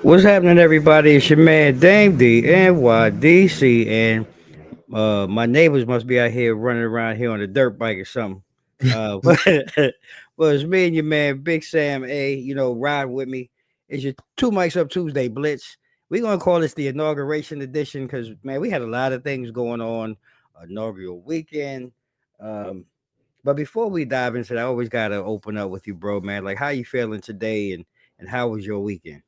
What's happening, everybody? It's your man Dame D NYDC, and my neighbors must be out here running around here on a dirt bike or something. But well, it's me and your man Big Sam A. Riding with me. It's your Two Mics Up Tuesday Blitz. We're gonna call this the inauguration edition because man, we had a lot of things going on inaugural weekend. Um, but before we dive into that, I always gotta open up with you, bro, man. Like, how you feeling today, and how was your weekend?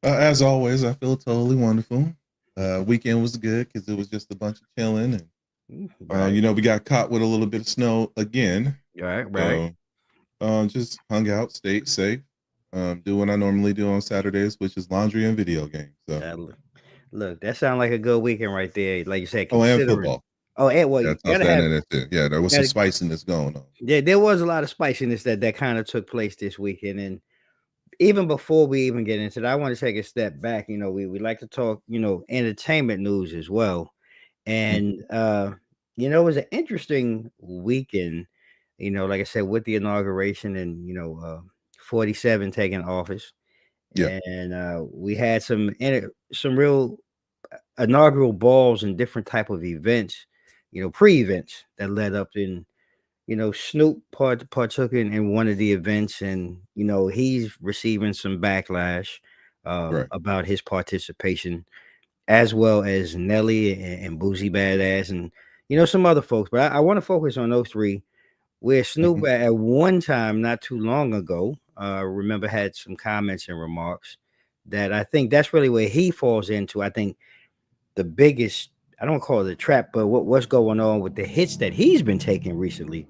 As always, I feel totally wonderful. Weekend was good because it was just a bunch of chilling, and Right. we got caught with a little bit of snow again. Right. So just hung out, stayed safe, do what I normally do on Saturdays, which is laundry and video games. So Uh, look, look, that sounds like a good weekend right there. Like you said, and considering. football. Oh, and well, Yeah, you toss gotta that have. in there too. Yeah, there was some Gotta, spiciness going on. yeah, there was a lot of spiciness that kind of took place this weekend, and even before we even get into that, I want to take a step back. We like to talk, entertainment news as well, Mm. and it was an interesting weekend. Like I said, with the inauguration and 47 taking office, Yeah, and we had some real inaugural balls and different type of events, pre-events that led up in, Snoop partook in one of the events, and he's receiving some backlash right. about his participation, as well as Nelly and Boosie Badazz, and some other folks. But I want to focus on those three. Where Snoop Hmm. at one time, not too long ago, remember had some comments and remarks that I think that's really where he falls into. I think the biggest, I don't call it a trap, but what's going on with the hits that he's been taking recently.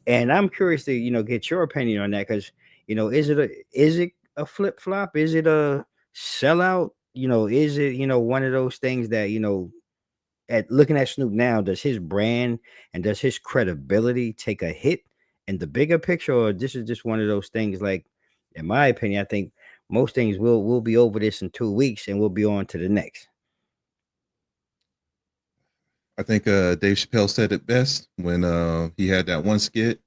And I'm curious to, get your opinion on that because, is it a flip flop? Is it a sellout? Is it, one of those things that, at looking at Snoop now, does his brand and does his credibility take a hit in the bigger picture, or this is just one of those things like, in my opinion, I think most things will be over this in 2 weeks and we'll be on to the next. I think Dave Chappelle said it best when he had that one skit.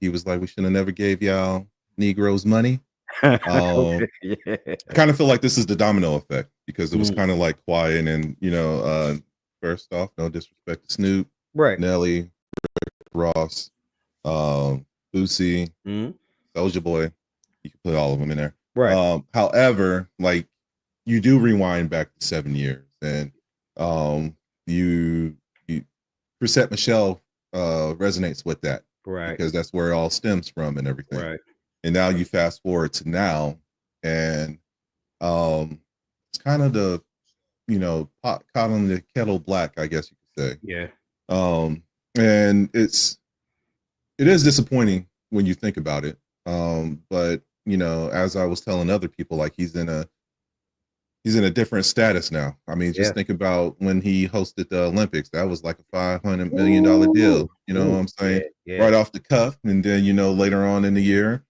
He was like, "We should have never gave y'all Negroes money." Um, Okay, yeah. I kind of feel like this is the domino effect because it was Mm, kind of like quiet and first off, no disrespect to Snoop, right. Nelly, Ross, Boosie, Mm, Soulja Boy. You can put all of them in there. right. However, like you do rewind back to 7 years, and um, you Chrisette Michelle resonates with that Right. because that's where it all stems from and everything. Right. And now you fast forward to now, and um, it's kind of the pot caught on the kettle black, I guess you could say. Yeah. Um, and it is disappointing when you think about it. But as I was telling other people, like he's in a different status now. I mean, Yeah. just think about when he hosted the Olympics. That was like a $500 million Ooh. deal. You know what Ooh. I'm saying? Yeah. Yeah. Right off the cuff, and then later on in the year,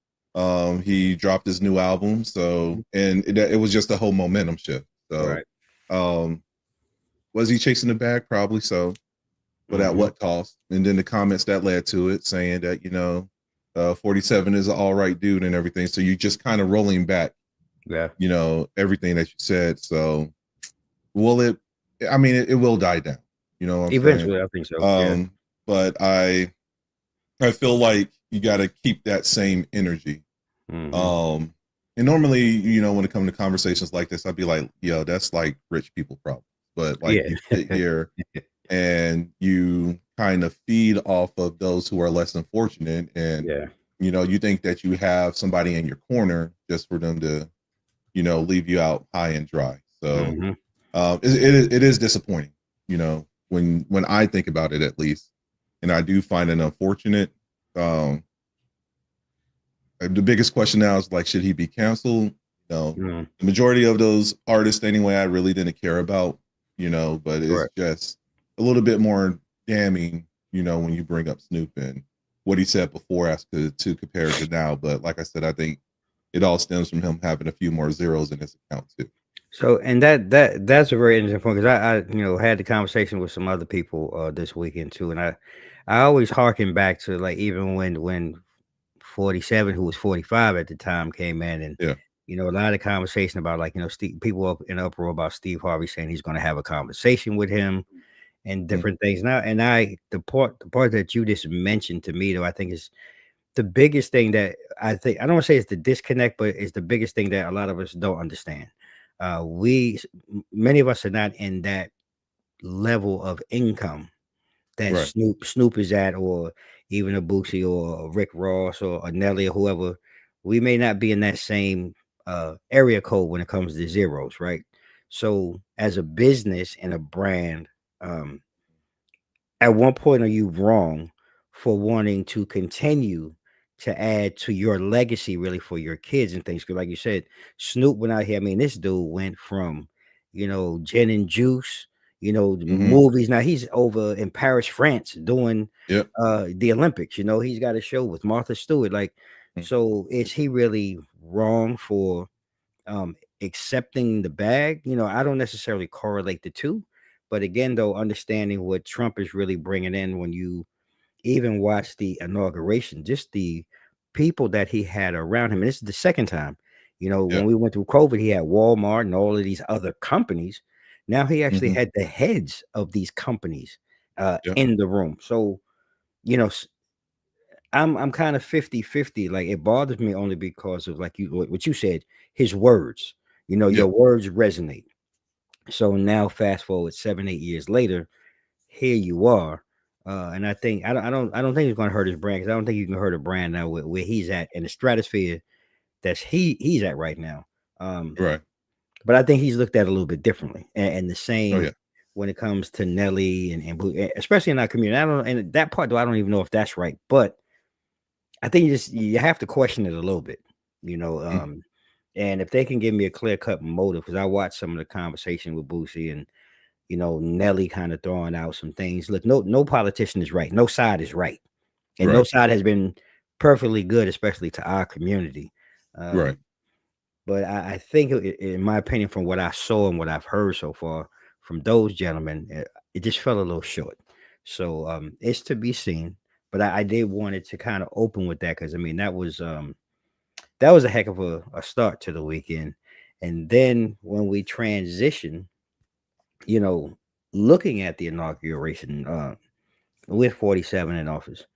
he dropped his new album. Mhm. So and it was just a whole momentum shift. So, Right. um, was he chasing the bag? Probably so, but at Hmm. what cost? And then the comments that led to it, saying that 47 is an all right dude and everything. So you just kind of rolling back, Yeah. everything that you said. So will it? I mean, it will die down. You know what I'm saying? Eventually, I think so. Yeah. Um, but I feel like you got to keep that same energy. Hmm. Um, and normally, when it comes to conversations like this, I'd be like, yo, that's like rich people problem. But like Yeah. you sit here and you kind of feed off of those who are less than fortunate, and Yeah. you think that you have somebody in your corner just for them to leave you out high and dry. So Hmm. it is disappointing, when I think about it at least, and I do find it unfortunate. Um, the biggest question now is like, should he be canceled? Mm. The majority of those artists anyway, I really didn't care about, but it's Correct. just a little bit more damning, when you bring up Snoop and what he said before as to compare to now. But like I said, I think it all stems from him having a few more zeros in his account too. So, and that's a very interesting point because I had the conversation with some other people this weekend too, and I always harken back to like even when 47, who was 45 at the time, came in, and Yeah. a lot of conversation about like, people up in uproar about Steve Harvey saying he's going to have a conversation with him and Mm, different things. Now, and the part that you just mentioned to me though, I think is the biggest thing that I don't want to say it's the disconnect, but it's the biggest thing that a lot of us don't understand. Many of us are not in that level of income that right. Snoop is at, or even a Boosie or a Rick Ross or a Nelly or whoever. We may not be in that same area code when it comes to zeros, right? So as a business and a brand, um, at one point are you wrong for wanting to continue to add to your legacy really for your kids and things? Because like you said, Snoop went out here. I mean, this dude went from, gin and juice, the Hmm. movies. Now he's over in Paris, France doing Yep. the Olympics. He's got a show with Martha Stewart. Like, Mm, so is he really wrong for accepting the bag? I don't necessarily correlate the two, but again, though, understanding what Trump is really bringing in, when you even watch the inauguration, just the people that he had around him, and this is the second time. When yep. we went through COVID, he had Walmart and all of these other companies. Now he actually Hmm. had the heads of these companies Yep. in the room. So, you know, s- I'm kind of 50-50. Like, it bothers me only because of, like, what you said, his words. Your Yep. words resonate. So now fast forward 7-8 years later, here you are. And I think I don't think it's gonna hurt his brand, because I don't think you can hurt a brand now where he's at in the stratosphere that's he's at right now. Um, Right. but I think he's looked at a little bit differently. And the Oh same yeah. when it comes to Nelly especially in our community. I don't, and that part though, I don't even know if that's right, but I think you have to question it a little bit, you know. Mm, And if they can give me a clear cut motive, because I watched some of the conversation with Boosie and Nelly kind of throwing out some things. Look, no politician is right. No side is right. And no right. side has been perfectly good, especially to our community. Right. Um, but I think, in my opinion, from what I saw and what I've heard so far from those gentlemen, it just fell a little short. So it's to be seen. But I did want it to kind of open with that, because I mean that was a heck of a start to the weekend. And then when we transition, you know, looking at the inauguration with 47 in office,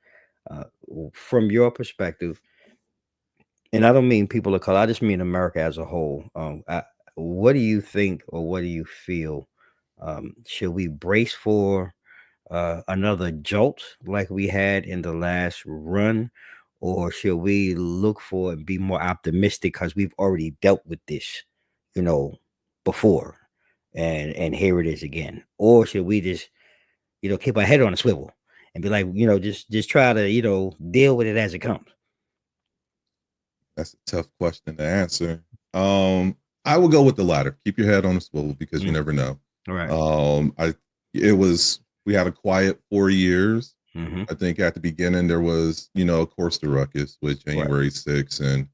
uh, from your perspective, and I don't mean people of color, I just mean America as a whole. What do you think, or what do you feel? Should we brace for another jolt like we had in the last run, or should we look for and be more optimistic because we've already dealt with this, you know, before, and here it is again? Or should we just, keep our head on a swivel and be like, just try to, deal with it as it comes? That's a tough question to answer. I will go with the latter. Keep your head on the swivel because you Mm, never know. all right. I it was we had a quiet 4 years. Mm-hmm. I think at the beginning there was, of course, the ruckus with Right. January 6th, and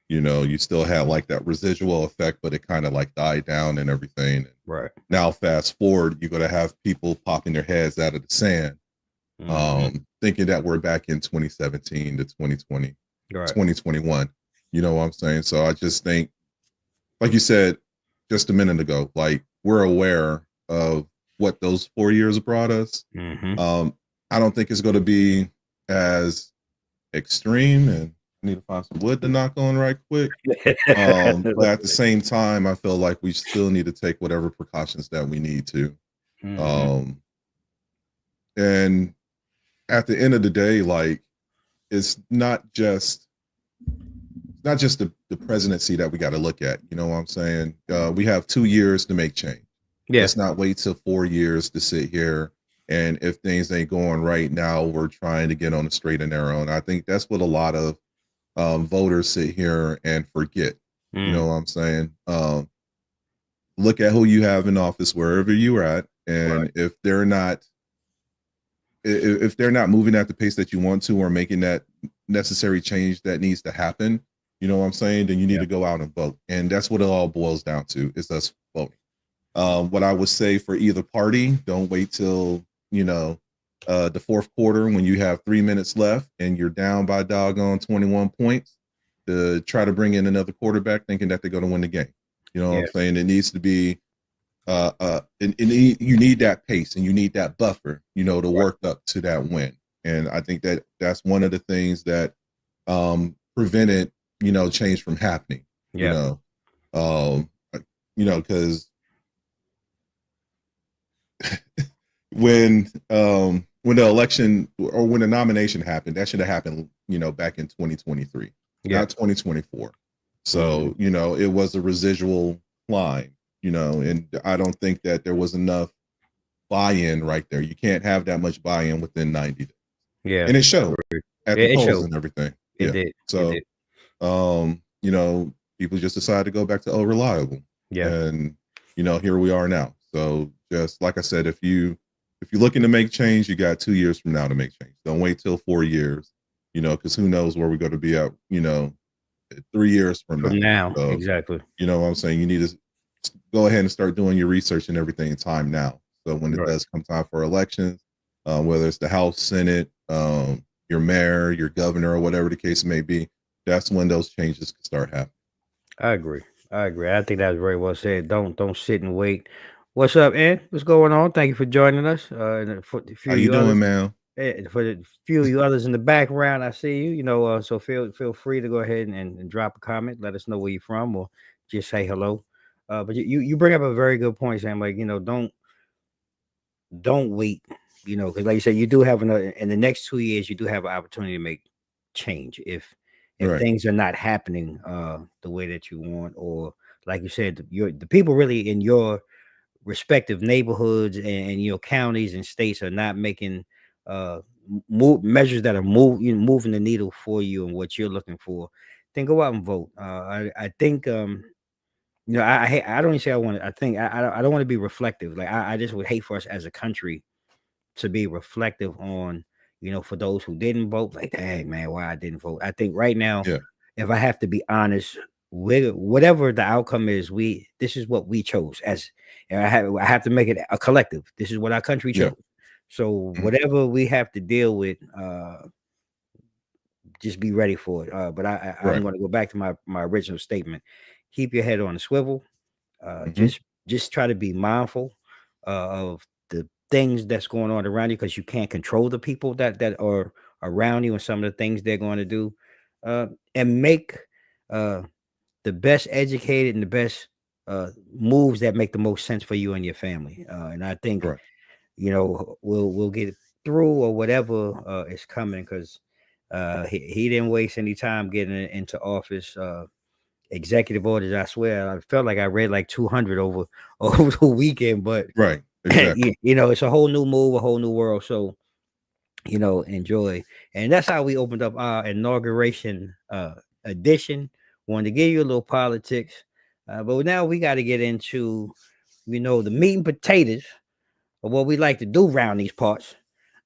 you still had like that residual effect, but it kind of like died down and everything. Right. Now, fast forward, you're gonna have people popping their heads out of the sand, Mm-hmm. thinking that we're back in 2017 to 2020, Right. 2021. You know what I'm saying? So I just think, like you said just a minute ago, like we're aware of what those 4 years brought us. Mm-hmm. Um, I don't think it's going to be as extreme, and I need to find some wood to knock on right quick. But at the same time, I feel like we still need to take whatever precautions that we need to. Mm-hmm. Um, and at the end of the day, like it's not just the presidency that we got to look at. You know what I'm saying? We have 2 years to make change. Yeah. Let's not wait till 4 years to sit here. And if things ain't going right now, we're trying to get on the straight and narrow. And I think that's what a lot of voters sit here and forget. You Mm. know what I'm saying? Look at who you have in office wherever you're at, Right. and if they're not moving at the pace that you want to, or making that necessary change that needs to happen, you know what I'm saying, then you need Yeah. to go out and vote. And that's what it all boils down to, is us voting. What I would say for either party, don't wait till, the fourth quarter when you have 3 minutes left and you're down by doggone 21 points. to try to bring in another quarterback thinking that they're going to win the game. You know what I'm Yes. saying? It needs to be you need that pace and you need that buffer, you know, to work up to that win. And I think that that's one of the things that prevented, you know, change from happening. You Yeah. know, um, because when the election or when the nomination happened, that should have happened, you know, back in 2023, not 2024. So, you know, it was a residual line, you know, and I don't think that there was enough buy-in right there. You can't have that much buy-in within 90 days. Yeah. And it showed at the It polls showed. and everything. It did. So, It did. you know, people just decided to go back to reliable. Yeah. And, you know, here we are now. So just like I said, if you're looking to make change, you got 2 years from now to make change. Don't wait till 4 years, you know, because who knows where we're going to be at, you know, 3 years from now. So, exactly. you know what I'm saying? You need to go ahead and start doing your research and everything in time now. So when it does come time for elections, whether it's the House, Senate, your mayor, your governor, or whatever the case may be, that's when those changes can start happening. I agree. I think that's very well said. Don't sit and wait. What's up, Ed? What's going on? Thank you for joining us. And for the few How of you doing, others, man? for the few of you others in the background, I see you. You know, so feel free to go ahead and drop a comment. Let us know where you're from, or just say hello. But you bring up a very good point, Sam. Like, you know, don't wait. You know, because like you said, you do have another in the next 2 years. You do have an opportunity to make change if things are not happening the way that you want, or like you said, the people really in your respective neighborhoods and your counties and states are not making measures that are moving the needle for you and what you're looking for, then go out and vote. I think you know, I don't even say I want to. I think I don't want to be reflective. Like I just would hate for us as a country to be reflective on, you know, for those who didn't vote, like, dang man, why I didn't vote. I think right now, if I have to be honest, whatever the outcome is, this is what we chose as, and I have to make it a collective. This is what our country chose. So whatever we have to deal with, just be ready for it. But I'm going to go back to my original statement. Keep your head on a swivel. Just try to be mindful of the things that's going on around you, because you can't control the people that are around you and some of the things they're going to do, and make the best educated and the best moves that make the most sense for you and your family. And I think you know we'll get through or whatever is coming, because he didn't waste any time getting into office. Executive orders, I swear, I felt like I read like 200 over the weekend, but exactly. you know, it's a whole new move, a whole new world. So, you know, enjoy. And that's how we opened up our inauguration edition. Wanted to give you a little politics, but now we got to get into, you know, the meat and potatoes of what we like to do around these parts.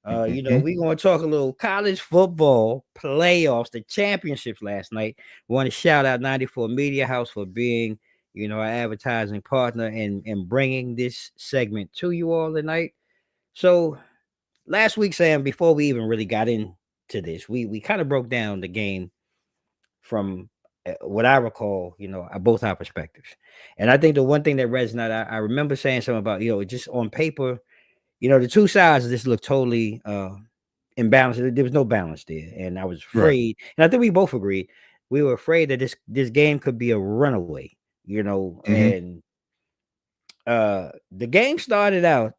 You know, we're going to talk a little college football playoffs, the championships last night. Want to shout out 94 Media House for being, you know, our advertising partner and bringing this segment to you all tonight. So last week, Sam, before we even really got into this, we kind of broke down the game from what I recall, you know, both our perspectives. And I think the one thing that resonated, I remember saying something about, you know, just on paper, you know, the two sides of this look totally imbalanced. There was no balance there. And I was afraid, and I think we both agreed, we were afraid that this game could be a runaway, you know, and the game started out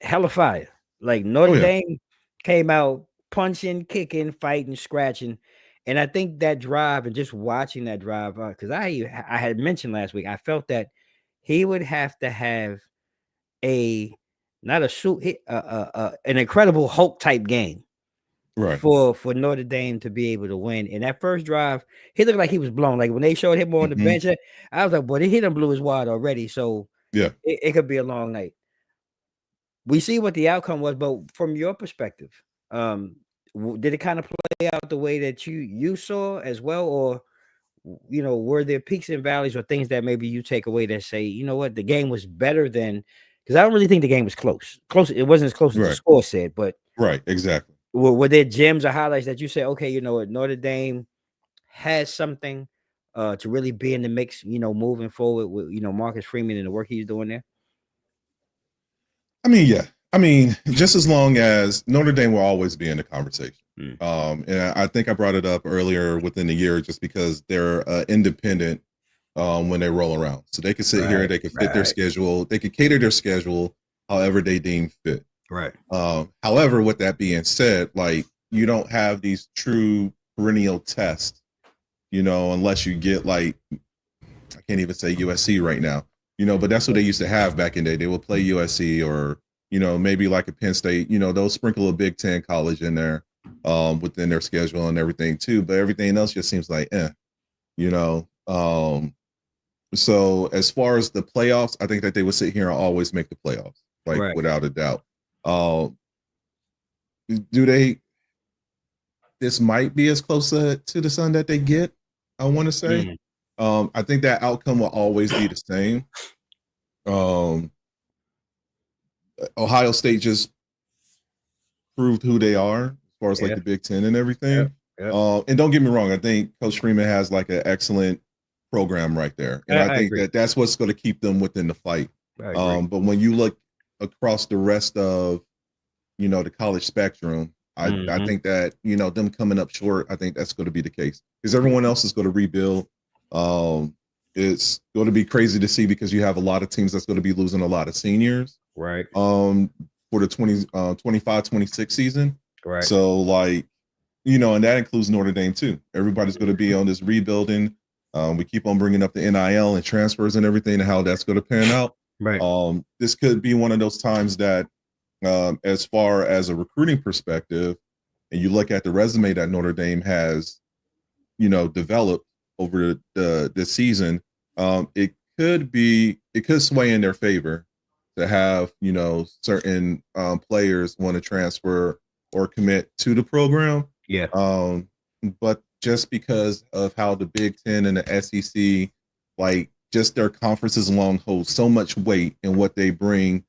hella fire. Like Notre Dame came out punching, kicking, fighting, scratching. And I think that drive and just watching that drive, because I had mentioned last week, I felt that he would have to have a not a suit an incredible Hulk type game for Notre Dame to be able to win. And that first drive, he looked like he was blown. Like when they showed him on the bench, I was like, boy, they hit him blew his wad already. So it could be a long night. We see what the outcome was, but from your perspective, did it kind of play out the way that you saw as well, or you know, were there peaks and valleys or things that maybe you take away that say, you know what, the game was better than, because I don't really think the game was close. It wasn't as close as the score said, but exactly. Were there gems or highlights that you say, okay, you know what, Notre Dame has something to really be in the mix, moving forward with Marcus Freeman and the work he's doing there? I mean, yeah. I mean, just as long as Notre Dame will always be in the conversation. And I think I brought it up earlier within the year, just because they're independent when they roll around. So they can sit here, they can fit their schedule, they can cater their schedule however they deem fit. Right. However, with that being said, like, you don't have these true perennial tests, unless you get, like, I can't even say USC right now, but that's what they used to have back in the day. They would play USC or, maybe like a Penn State, they'll sprinkle a Big Ten college in there within their schedule and everything too. But everything else just seems like, so as far as the playoffs, I think that they would sit here and always make the playoffs, like, without a doubt. This might be as close to the sun that they get, I want to say. I think that outcome will always be the same. Ohio State just proved who they are as far as like the Big Ten and everything. And don't get me wrong, I think Coach Freeman has like an excellent program right there. And I think that that's what's going to keep them within the fight. But when you look across the rest of, the college spectrum, I think that, them coming up short, I think that's going to be the case because everyone else is going to rebuild. It's going to be crazy to see because you have a lot of teams that's going to be losing a lot of seniors. Right. For the 25-26 season. Right. So, like, and that includes Notre Dame too. Everybody's going to be on this rebuilding. We keep on bringing up the NIL and transfers and everything and how that's going to pan out. Right. This could be one of those times that, as far as a recruiting perspective, and you look at the resume that Notre Dame has, developed over the season, it could sway in their favor to have, certain players want to transfer or commit to the program. Yeah. But just because of how the Big Ten and the SEC, like, just their conferences alone hold so much weight in what they bring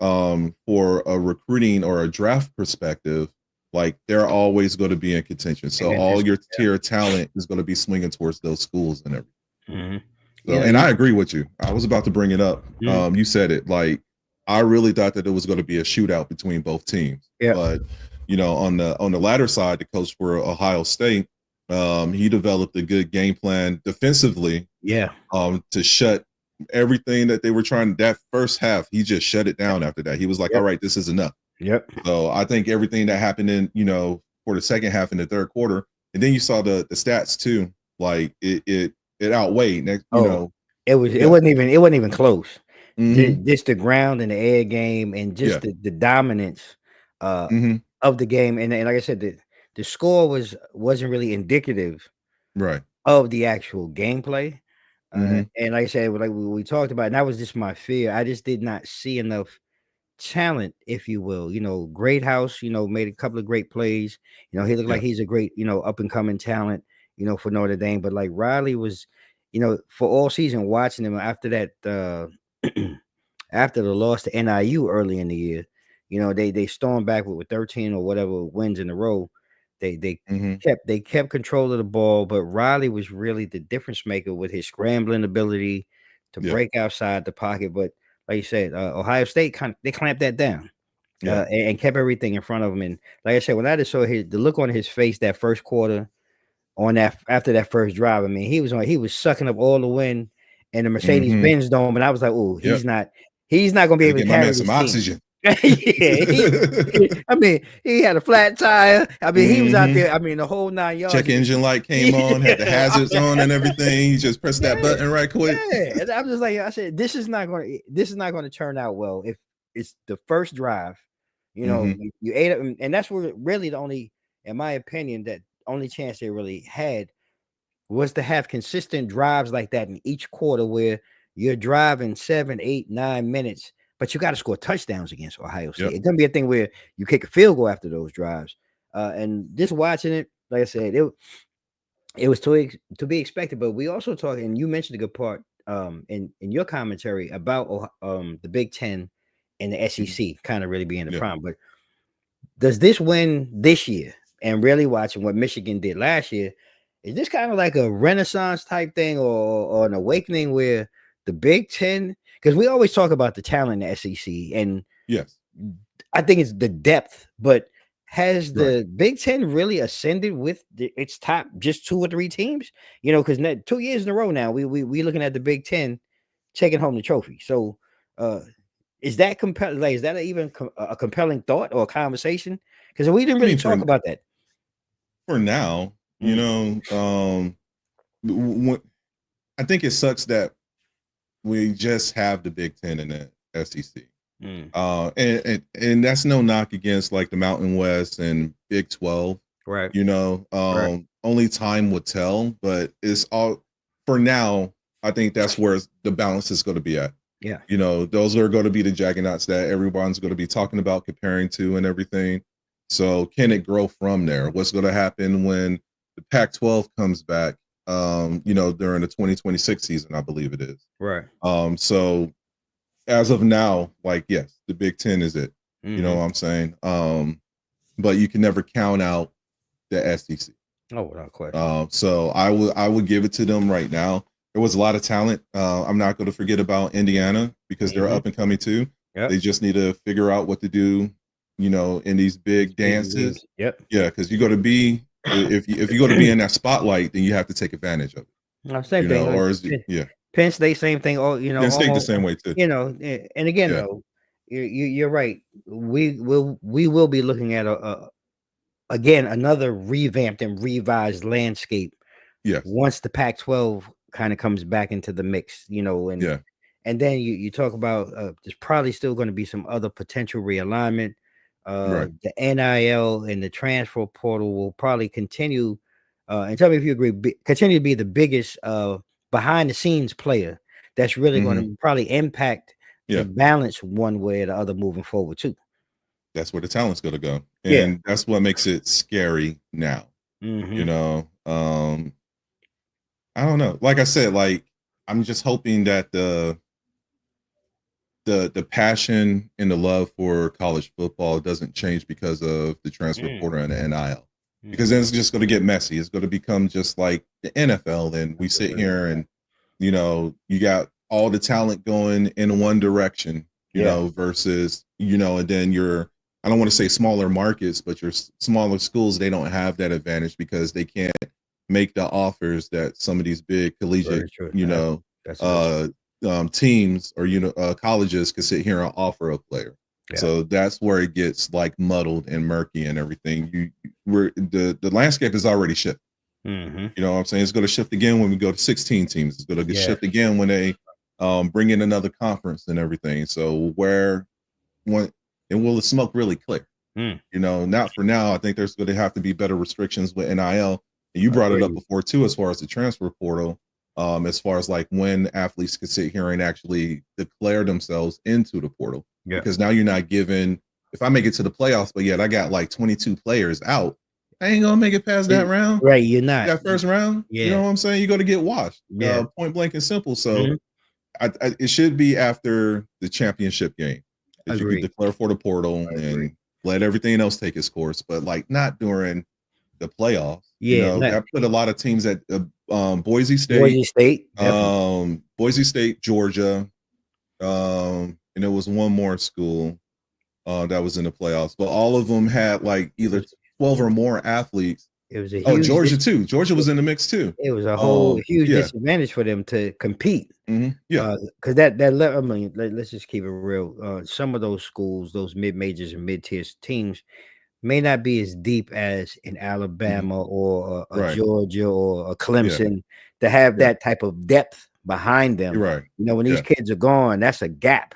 for a recruiting or a draft perspective, like, they're always going to be in contention. So all your tier talent is going to be swinging towards those schools and everything. So, and I agree with you. I was about to bring it up. You said it. Like, I really thought that it was going to be a shootout between both teams. Yeah. But, on the latter side, the coach for Ohio State, he developed a good game plan defensively. Yeah. To shut everything that they were trying. That first half, he just shut it down after that. He was like, all right, this is enough. Yep. So I think everything that happened in, for the second half in the third quarter, and then you saw the stats too, like it outweighed. It wasn't even close. Just the ground and the air game and just the dominance of the game. And like I said, the score wasn't really indicative of the actual gameplay. And like I said, like we talked about, and that was just my fear. I just did not see enough talent, if you will. Great House, made a couple of great plays. He looked like he's a great, up and coming talent, for Notre Dame. But like Riley was, for all season watching him after that, after the loss to NIU early in the year, they stormed back with 13 or whatever wins in a row. They kept control of the ball, but Riley was really the difference maker with his scrambling ability to break outside the pocket. But like you said, Ohio State they clamped that down and kept everything in front of him. And like I said, when I just saw the look on his face that first quarter after that first drive, I mean, he was sucking up all the wind in the Mercedes-Benz dome, and I was like, oh, he's not going to be able to carry this some team. oxygen. I mean, he had a flat tire. I mean, he was out there. I mean, the whole 9 yards. Check engine light came on, had the hazards on and everything. He just pressed that button right quick. Yeah, and I'm just like, I said, this is not going to turn out well if it's the first drive. You ate it, and that's where really the only, in my opinion, that only chance they really had was to have consistent drives like that in each quarter where you're driving 7, 8, 9 minutes. But you got to score touchdowns against Ohio State. It's gonna be a thing where you kick a field goal after those drives. And just watching it, like I said, it was to be expected. But we also talked, and you mentioned a good part in your commentary about the Big Ten and the SEC kind of really being the prime. But does this win this year, and really watching what Michigan did last year, is this kind of like a renaissance type thing or an awakening where the Big Ten, because we always talk about the talent in the SEC, and Yes. I think it's the depth, but has Right. the Big Ten really ascended with its top just 2 or 3 teams? Because 2 years in a row now, we looking at the Big Ten taking home the trophy. So, is that compelling? Like, is that even a compelling thought or a conversation? Because we didn't I really mean, talk about that. for now, Mm, w- I think it sucks that we just have the Big Ten and the SEC. mm, And that's no knock against like the Mountain West and Big 12. right, right, Only time will tell, but it's all for now. I think that's where the balance is going to be at. yeah, Those are going to be the juggernauts that everyone's going to be talking about, comparing to, and everything. So, can it grow from there? What's going to happen when the Pac-12 comes back? During the 2026 season, I believe it is. right. So as of now, like, yes, the Big Ten is it. You know Mm-hmm. what I'm saying? But you can never count out the SEC. Oh, without question. So I would give it to them right now. There was a lot of talent. I'm not going to forget about Indiana because they're Mm-hmm. up and coming too. Yep. They just need to figure out what to do, in these big dances. Yep. Yeah, because you got to be if you go to be in that spotlight, then you have to take advantage of it. Same thing. Like Or is it, yeah, Penn State, same thing. Oh, Penn State the almost. same way too. And again, Yeah, though, you're right. We will be looking at again another revamped and revised landscape yes, once the Pac-12 kind of comes back into the mix. And yeah, then you talk about there's probably still going to be some other potential realignment. right. The NIL and the transfer portal will probably continue. And tell me if you agree. Continue to be the biggest behind the scenes player that's really going Hmm. to probably impact the Yeah, balance one way or the other moving forward too. that's where the talent's going to go, Yeah. and that's what makes it scary now. You Mm-hmm. know, I don't know. Like I said, like I'm just hoping that the passion and the love for college football doesn't change because of the transfer Mm, portal and the NIL. Because mm-hmm. then it's just going to get messy. It's going to become just like the NFL. And I we sit agree with here that. and you got all the talent going in one direction, Yeah. versus, and then I don't want to say smaller markets, but your smaller schools, they don't have that advantage because they can't make the offers that some of these big collegiate, Very true. you know, That's very uh, teams or colleges can sit here and offer a player. yeah. So that's where it gets like muddled and murky and everything. Where the landscape is already shifted. Mm-hmm. You know what I'm saying? It's going to shift again when we go to 16 teams. It's going to Yes. shift again when they bring in another conference and everything. So when and will the smoke really clear? Mm, Not for now. I think there's going to have to be better restrictions with NIL. And you brought it up agreed. before too, as far as the transfer portal, as far as like when athletes could sit here and actually declare themselves into the portal. Yeah. Because now you're not given, if I make it to the playoffs, but yet I got like 22 players out, I ain't gonna make it past that round, Right. You're not. that first round. You know Yeah. what I'm saying? You're gonna get washed, Yeah. point blank and simple. So Mhm. it should be after the championship game that you could Agreed. declare for the portal I agree. and let everything else take its course, but like not during the playoffs. Yeah. That put a lot of teams at Boise State, Boise State, definitely. Georgia, and there was one more school that was in the playoffs, but all of them had like It either was 12 or more athletes. it was a Oh, huge Georgia too. Georgia was in the mix too. it was a whole huge Yeah, disadvantage for them to compete. yeah, Because I mean, let's just keep it real. Some of those schools, those mid majors and mid tier teams, may not be as deep as in hmm Alabama or a right, Georgia or a yeah, Clemson to have yeah. that type of depth behind You're them. right. When these Yeah, kids are gone, that's a gap.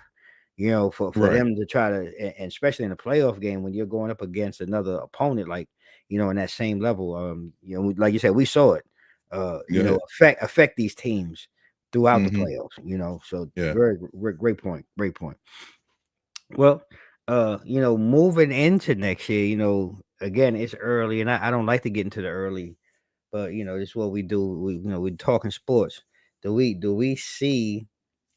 For right. them to try to, and especially in a playoff game when you're going up against another opponent, like in that same level. Like you said, we saw it. Yeah, Affect these teams throughout the hmm playoffs. So yeah, great point. Great point. Well, moving into next year, again, it's early, and I don't like to get into the early, but this is what we do. We're talking sports. Do we see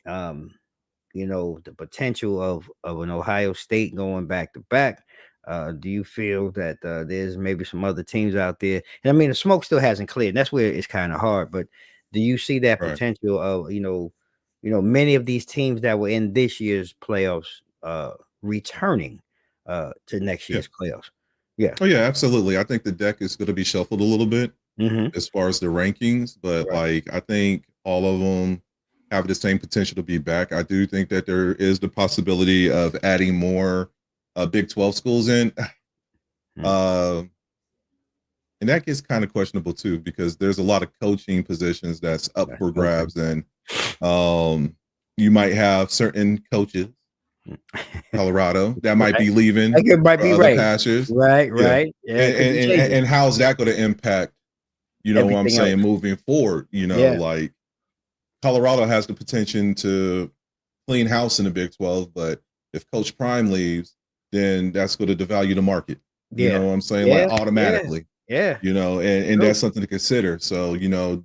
the potential of an Ohio State going back to back? Do you feel that there's maybe some other teams out there? And I mean, the smoke still hasn't cleared. And that's where it's kind of hard. But do you see that Right. potential of many of these teams that were in this year's playoffs returning to next Yeah. year's playoffs? Yeah. Oh yeah, absolutely. I think the deck is going to be shuffled a little bit Mm-hmm. as far as the rankings, but Right. like I think all of them have the same potential to be back. I do think that there is the possibility of adding more Big 12 schools in. Uh, and that gets kind of questionable too, because there's a lot of coaching positions that's up for Okay. grabs, and you might have certain coaches, Colorado, that might Right. be leaving That might for be other right. pastures. Right. Yeah, Right. Yeah. It could be changing and how's that going to impact? You know what I'm everything else. saying? Moving forward, Yeah. like Colorado has the potential to clean house in the Big 12, but if Coach Prime leaves, then that's going to devalue the market. You know Yeah. what I'm saying? Like Yeah. Yeah. automatically, Yeah. and True. that's something to consider. So,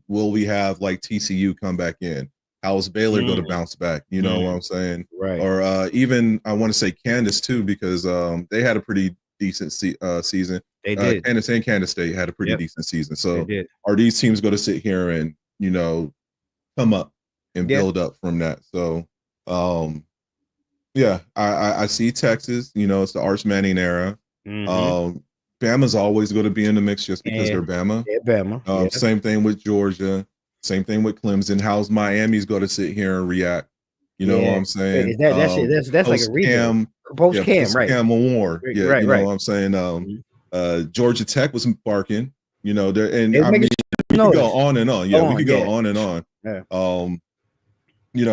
will we have like TCU come back in? How is Baylor going to Mm, bounce back? You know what I'm saying? right. Or even I want to say Kansas too, because they had a pretty decent season. They did. Kansas and Kansas State had a pretty Yep. decent season. They So did. are these teams going to sit here and, come up and Yeah. build up from that? So, yeah, I see Texas. It's the Arch Manning era. Mm-hmm. Bama's always going to be in the mix just because they're And Bama. Alabama. Yeah. Same thing with Georgia. Same thing with Clemson. How's Miami's going to sit here and react? You know what Yeah. I'm Is saying? that's it. That's like a Post rebuild. Cam, Post yeah, Cam, post right. Cam War. Yeah, Right, you know right. what I'm saying? Mhm. Georgia Tech was barking. And They're I making mean, we could go noise. on and on. Yeah, Go we on, could go yeah. on and on. Yeah.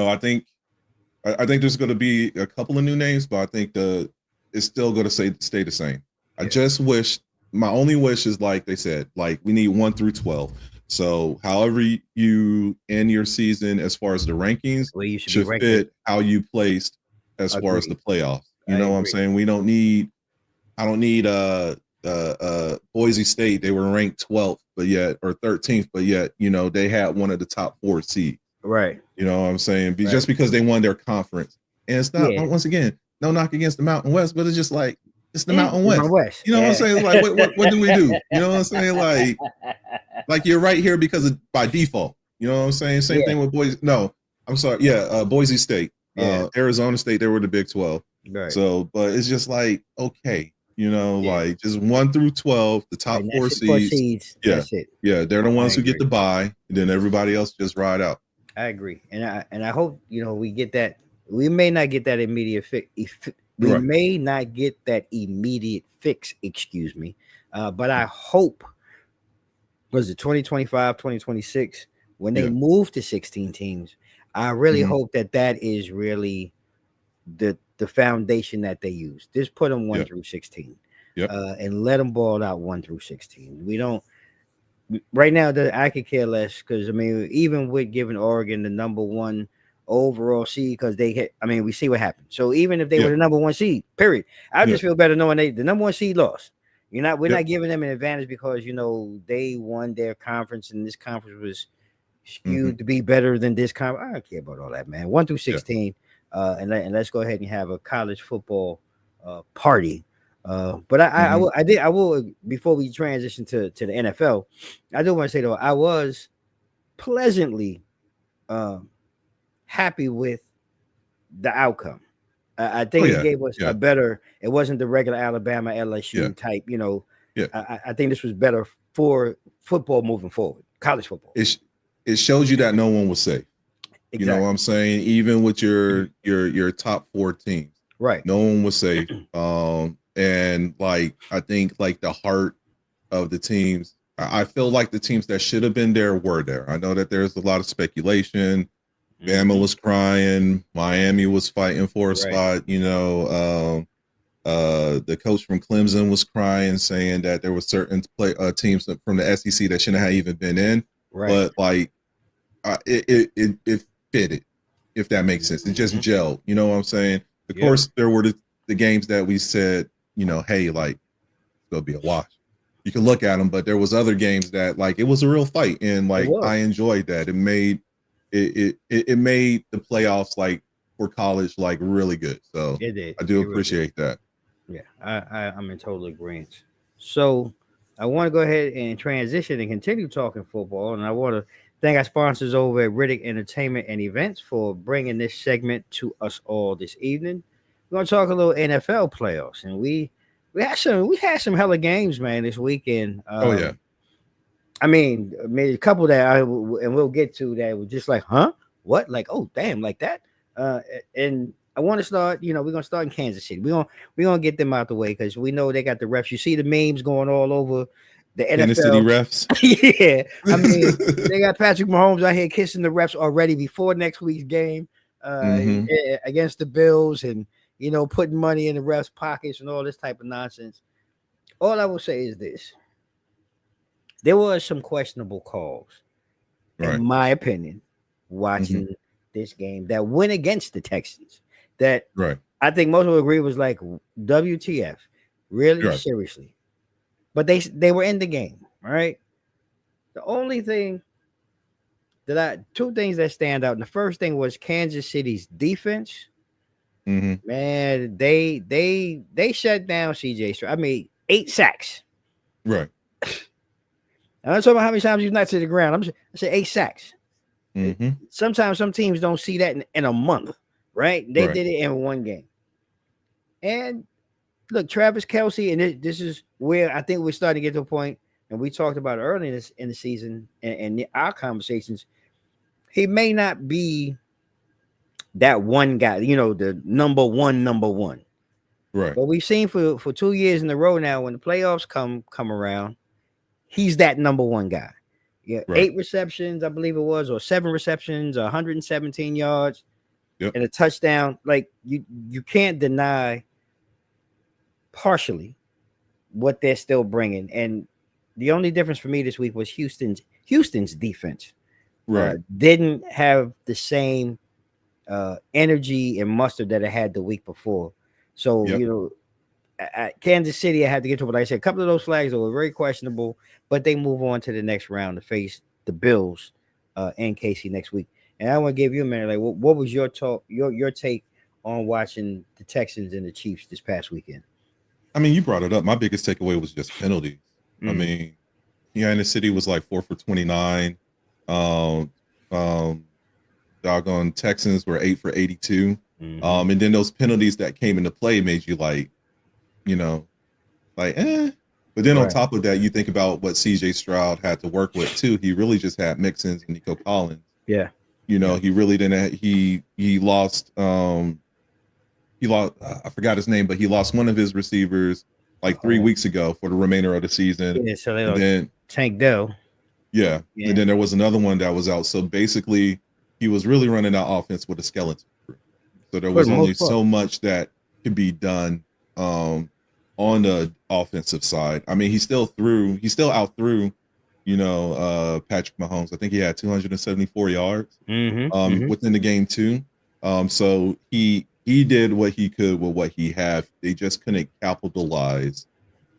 I think there's going to be a couple of new names, but I think it's still going to stay the same. I Yeah. just wish, my only wish is, like they said, like we need 1 through 12. So however you end your season as far as the rankings Well, you should be should ranked. fit how you placed as far as the Agreed. playoffs. You I know what I'm agree. saying? I don't need Boise State. They were ranked 12th, but yet, or 13th, but yet, they had one of the top 4 seeds. Right. You know what I'm saying? Right. Just because they won their conference. And it's not, Yeah. once again, no knock against the Mountain West, but it's just like, it's the Mountain It's my West. West. You know what I'm saying? It's like, what do we do? You know what I'm saying? Yeah. Like you're right here because by default. You know what I'm saying? Same Yeah. thing with Boise. No, I'm sorry. Yeah, Boise State, Yeah. Arizona State, they were the Big 12. Right. So, but it's just like, okay, Yeah. like just 1 through 12, the top And 4 that's it for seeds. seeds. Yeah. That's it. Yeah, they're the I ones who agree. get to buy, and then everybody else just ride out. I agree, and I hope we get that. We may not get that immediate fix. We Right. may not get that immediate fix. Excuse me, but I hope was it 2025, 2026 when they Yeah. move to 16 teams. I really Mhm. hope that is really the foundation that they use. Just put them 1 Yeah. through 16, Yep. and let them ball out 1 through 16. We don't. Right now, I could care less because I mean, even with giving Oregon the number 1 overall seed, because they hit. I mean, we see what happened. So even if they were Yeah. the number 1 seed, period, I Yeah. just feel better knowing the number 1 seed lost. We're Yep. not giving them an advantage because they won their conference and this conference was skewed Mhm. to be better than this conference. I don't care about all that, man. 1 through Yeah. 16, and let's go ahead and have a college football party. But I Mhm. will before we transition to the NFL, I do want to say though I was pleasantly happy with the outcome. I think Oh, it yeah. gave us Yeah. a better. It wasn't the regular Alabama LSU Yeah. type. Yeah. I think this was better for football moving forward, college football. It shows you that no one was safe. You know what Exactly. I'm saying? Even with your top 4 teams, Right. no one was safe. And like I think like the heart of the teams, I feel like the teams that should have been there were there. I know that there's a lot of speculation. Bama Mhm. was crying, Miami was fighting for a Right. spot. The coach from Clemson was crying, saying that there were certain teams from the SEC that shouldn't have even been in. Right. But like it fitted, if that makes sense. It just Mhm. gelled. You know what I'm saying? Of Yeah. course, there were the games that we said, hey, like it's gonna be a wash. You can look at them, but there was other games that like it was a real fight, and like I enjoyed that. It made it made the playoffs like for college like really good. So It did. I do It really did. appreciate that. Yeah, I'm in total agreement. So I want to go ahead and transition and continue talking football, and I want to thank our sponsors over at Riddick Entertainment and Events for bringing this segment to us all this evening. We're gonna talk a little NFL playoffs, and we had some hella games, man, this weekend. Oh yeah, I mean, a couple that and we'll get to that was just like, huh, what, like, oh damn, like that. Uh, and I want to start. We're gonna start in Kansas City. We're gonna get them out the way because we know they got the refs. You see the memes going all over the Kansas City NFL. refs. Yeah, I mean, they got Patrick Mahomes out here kissing the refs already before next week's game Hmm. against the Bills, and putting money in the refs' pockets and all this type of nonsense. All I will say is this: there were some questionable calls, in Right. my opinion, Hmm. watching this game that went against the Texans. That Right. I think most will agree was like WTF, really Right. seriously. But they were in the game, right? The only thing two things that stand out. And the first thing was Kansas City's defense. Hmm. Man, they shut down CJ Stroud. I mean, 8 sacks. Right. I'm not talking about how many times he's not to the ground. I said 8 sacks. Hmm. Sometimes some teams don't see that in a month, right? They Right. did it in one game. And look, Travis Kelsey, and this is where I think we're starting to get to a point, and we talked about it early in the season and our conversations. He may not be that one guy, the number one. Right. But we've seen for 2 years in a row now, when the playoffs come around, he's that number one guy. Yeah, Right. 8 receptions, I believe it was, or 7 receptions, 117 yards, Yep. and a touchdown. Like you can't deny partially what they're still bringing. And the only difference for me this week was Houston's defense Right. didn't have the same energy and mustard that it had the week before. So Yep. at Kansas City, I had to get to what I said. A couple of those flags that were very questionable, but they move on to the next round to face the Bills and Casey next week. And I want to give you a minute. Like, what was your talk, your take on watching the Texans and the Chiefs this past weekend? I mean, you brought it up. My biggest takeaway was just penalties. I Mm, mean, Kansas City was like 4 for 29. Um, um, doggone Texans were 8 for 82. mm-hmm. And then those penalties that came into play made you like, you know, like, eh. But then on Right. top of that, you think about what CJ Stroud had to work with too. He really just had Mixons and Nico Collins. Yeah. Yeah. He really didn't he lost I forgot his name, but he lost one of his receivers like 3 weeks ago for the remainder of the season. Yeah. So they And lost then Tank Dell. yeah, and Yeah. then there was another one that was out. So basically he was really running that offense with a skeleton crew. So there For was the only most part. so much that could be done on the offensive side. I mean, he still out threw, Patrick Mahomes. I think he had 274 yards Mm-hmm. Mm-hmm. within the game too. So he did what he could with what he had. They just couldn't capitalize,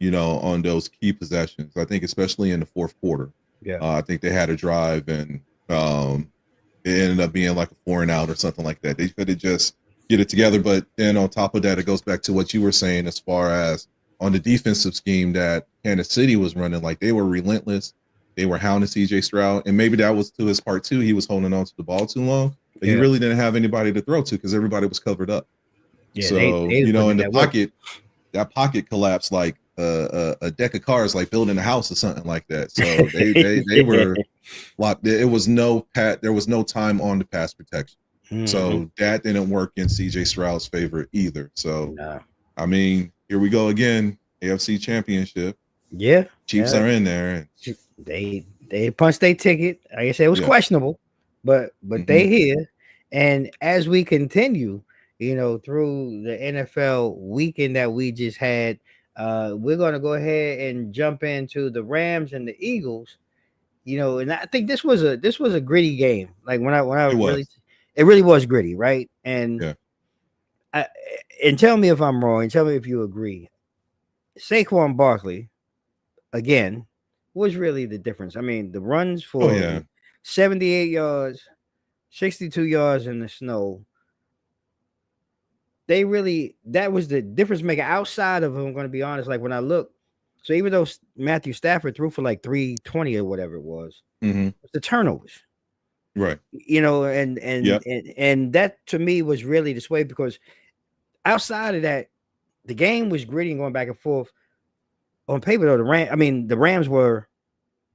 on those key possessions. I think especially in the fourth quarter. Yeah. I think they had a drive and it ended up being like a 4 and out or something like that. They could have just get it together. But then on top of that, it goes back to what you were saying as far as on the defensive scheme that Kansas City was running. Like they were relentless. They were hounding CJ Stroud. And maybe that was to his part too. He was holding on to the ball too long, but he Yeah. really didn't have anybody to throw to because everybody was covered up. Yeah. So, They was putting in in the that work. pocket, that pocket collapsed like a deck of cards, like building a house or something like that. So they were locked. It was there was no time on the pass protection. Mm-hmm. So that didn't work in CJ Stroud's favor either. So Nah. I mean, here we go again. AFC Championship. Yeah. Chiefs Yeah. are in there. They punched their ticket. Like I said, it was Yeah. questionable, but Hmm. they here. And as we continue, through the NFL weekend that we just had, we're gonna go ahead and jump into the Rams and the Eagles. And I think this was a gritty game. Like when I It really, was. it really was gritty, right? And Yeah. I, and tell me if I'm wrong, and tell me if you agree. Saquon Barkley again was really the difference. I mean, the runs Oh for yeah. 78 yards, 62 yards in the snow. that was the difference maker outside of him. I'm going to be honest. Like when I look, so even though Matthew Stafford threw for like 320 or whatever it was, the turnovers, right? And that to me was really the sway because outside of that, the game was gritty and going back and forth. On paper, though, the Rams were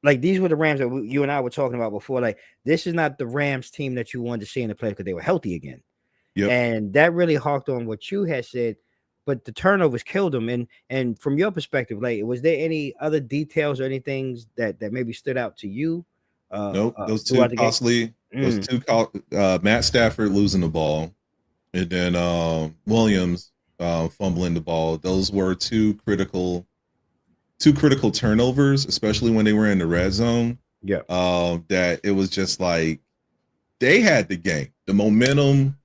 like these were the Rams that you and I were talking about before. Like this is not the Rams team that you wanted to see in the play because they were healthy again. Yep. And that really harked on what you had said, but the turnovers killed them. And from your perspective, like, was there any other details or anything that maybe stood out to you? Nope. Those two costly. Those two. Matt Stafford losing the ball, and then Williams fumbling the ball. Those were two critical turnovers, especially when they were in the red zone. Yeah. That it was just like they had the game. The momentum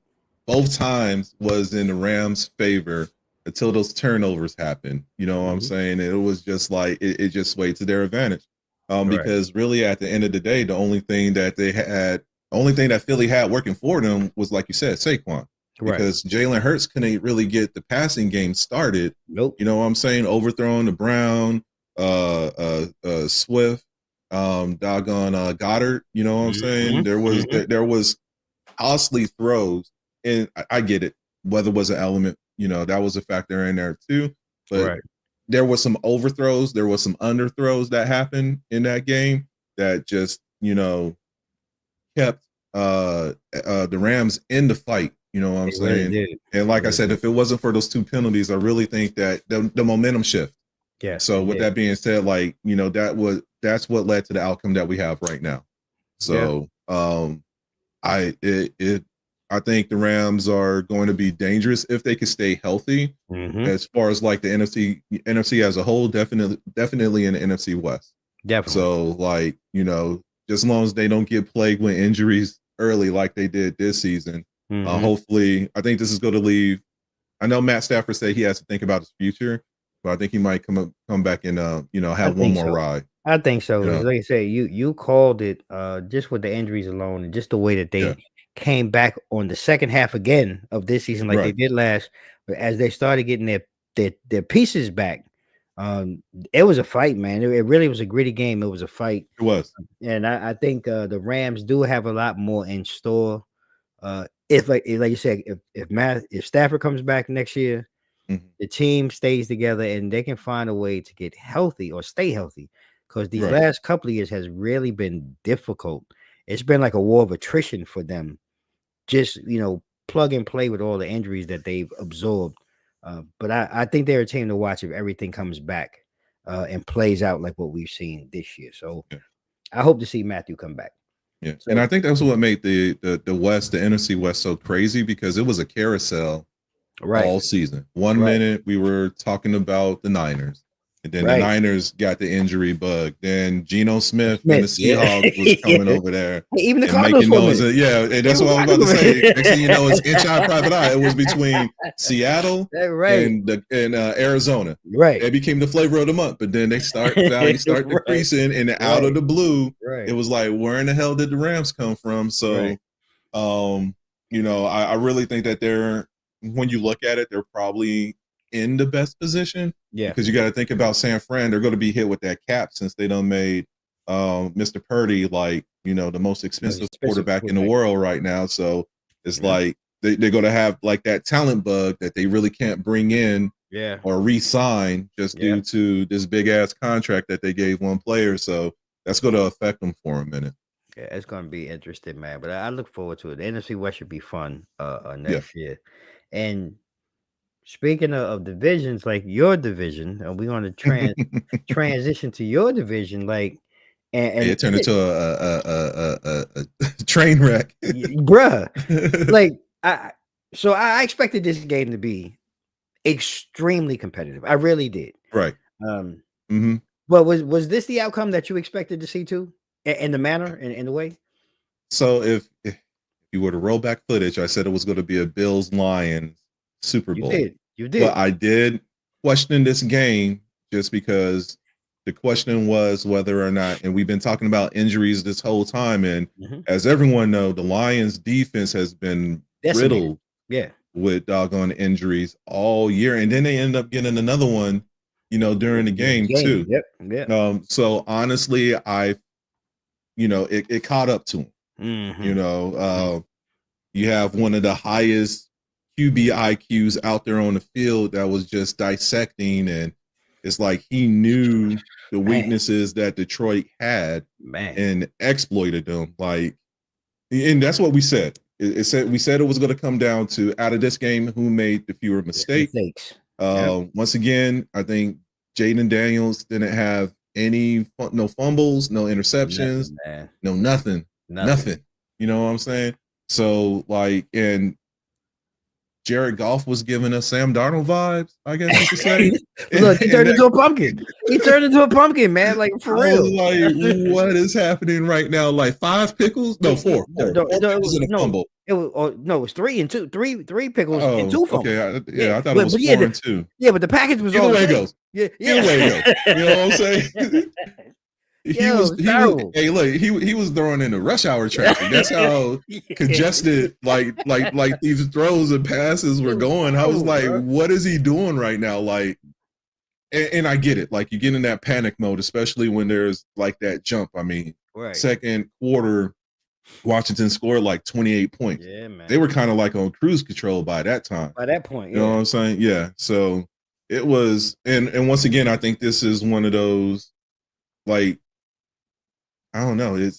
both times was in the Rams' favor until those turnovers happened. You know what I'm saying? It was just like it just swayed to their advantage. Because really at the end of the day, the only thing that Philly had working for them was, like you said, Saquon. Because Jalen Hurts couldn't really get the passing game started. Nope. You know what I'm saying? Overthrowing the Brown, Swift, doggone Goddard. You know what I'm saying? There was costly throws, and I get it. Weather was an element. You know, that was a factor in there too. But there was some overthrows, there was some underthrows that happened in that game that just, you know, kept the Rams in the fight. You know what I'm saying? Really and like I said, if it wasn't for those two penalties, I really think that the momentum shift. Yeah. So with that being said, like, you know, that's what led to the outcome that we have right now. So I think the Rams are going to be dangerous if they can stay healthy. As far as like the NFC as a whole, definitely in the NFC West. Definitely. So like, you know, just as long as they don't get plagued with injuries early like they did this season, hopefully, I think this is going to leave. I know Matt Stafford said he has to think about his future, but I think he might come back and you know, have one more ride. I think so. You know? Like I say, you called it just with the injuries alone and just the way that they came back on the second half again of this season, like they did last. But as they started getting their pieces back, it was a fight, man. It really was a gritty game. It was a fight. It was, and I think the Rams do have a lot more in store. If like you said, if Stafford comes back next year, the team stays together and they can find a way to get healthy or stay healthy. Because these last couple of years has really been difficult. It's been like a war of attrition for them. Just, you know, plug and play with all the injuries that they've absorbed. But I think they're a team to watch if everything comes back and plays out like what we've seen this year. So I hope to see Matthew come back. Yeah, so, and I think that's what made the West, the NFC West, so crazy because it was a carousel all season. One minute we were talking about the Niners, and then the Niners got the injury bug. Then Geno Smith and the Seahawks was coming over there, even the Cardinals making noise. And that's what I was about to say. Next thing you know, it's inch eye, private eye. It was between Seattle and Arizona. It became the flavor of the month. But then they start decreasing, and out of the blue, it was like, where in the hell did the Rams come from? So, you know, I really think that when you look at it, they're probably in the best position. Yeah. Because you got to think about San Fran. They're going to be hit with that cap since they done made Mr. Purdy, like, you know, the most expensive quarterback in the world right now. So it's like they're going to have like that talent bug that they really can't bring in or re-sign just due to this big ass contract that they gave one player. So that's going to affect them for a minute. Yeah, it's going to be interesting, man. But I look forward to it. The NFC West should be fun next year. And speaking of divisions, like your division, we're going to transition to your division, like, and it turned into a train wreck, bruh. Like, I expected this game to be extremely competitive. I really did. Right. But was this the outcome that you expected to see too, in the manner, in the way? So if you were to roll back footage, I said it was going to be a Bills-Lions Super Bowl. You did. But I did question this game just because the question was whether or not, and we've been talking about injuries this whole time, and as everyone knows, the Lions defense has been riddled with doggone injuries all year, and then they end up getting another one, during the game too. Yep. So honestly, it caught up to him. You have one of the highest QB IQs out there on the field that was just dissecting, and it's like he knew the weaknesses that Detroit had and exploited them. And that's what we said. We said it was going to come down to, out of this game, who made the fewer mistakes. Once again, I think Jaden Daniels didn't have no fumbles, no interceptions, nothing. You know what I'm saying? So and Jared Goff was giving us Sam Darnold vibes, I guess you could say. Look, he turned into a pumpkin. He turned into a pumpkin, man. Like, for real. What is happening right now? 5 pickles? No, 4. No, pickles and a fumble. It was 3 and 2. Three pickles and 2 fumbles. Okay, I thought it was 4 and 2. Yeah, but the package was Either all way it goes. Yeah. Either way it goes. You know what I'm saying? Hey, look, he was throwing in the rush hour traffic. That's how congested these throws and passes were going. I was like, what is he doing right now? And I get it. You get in that panic mode, especially when there's that jump. I mean, second quarter, Washington scored 28 points. Yeah, man. They were kind of on cruise control by that time. By that point, you know what I'm saying? Yeah. So it was, and once again, I think this is one of those I don't know. The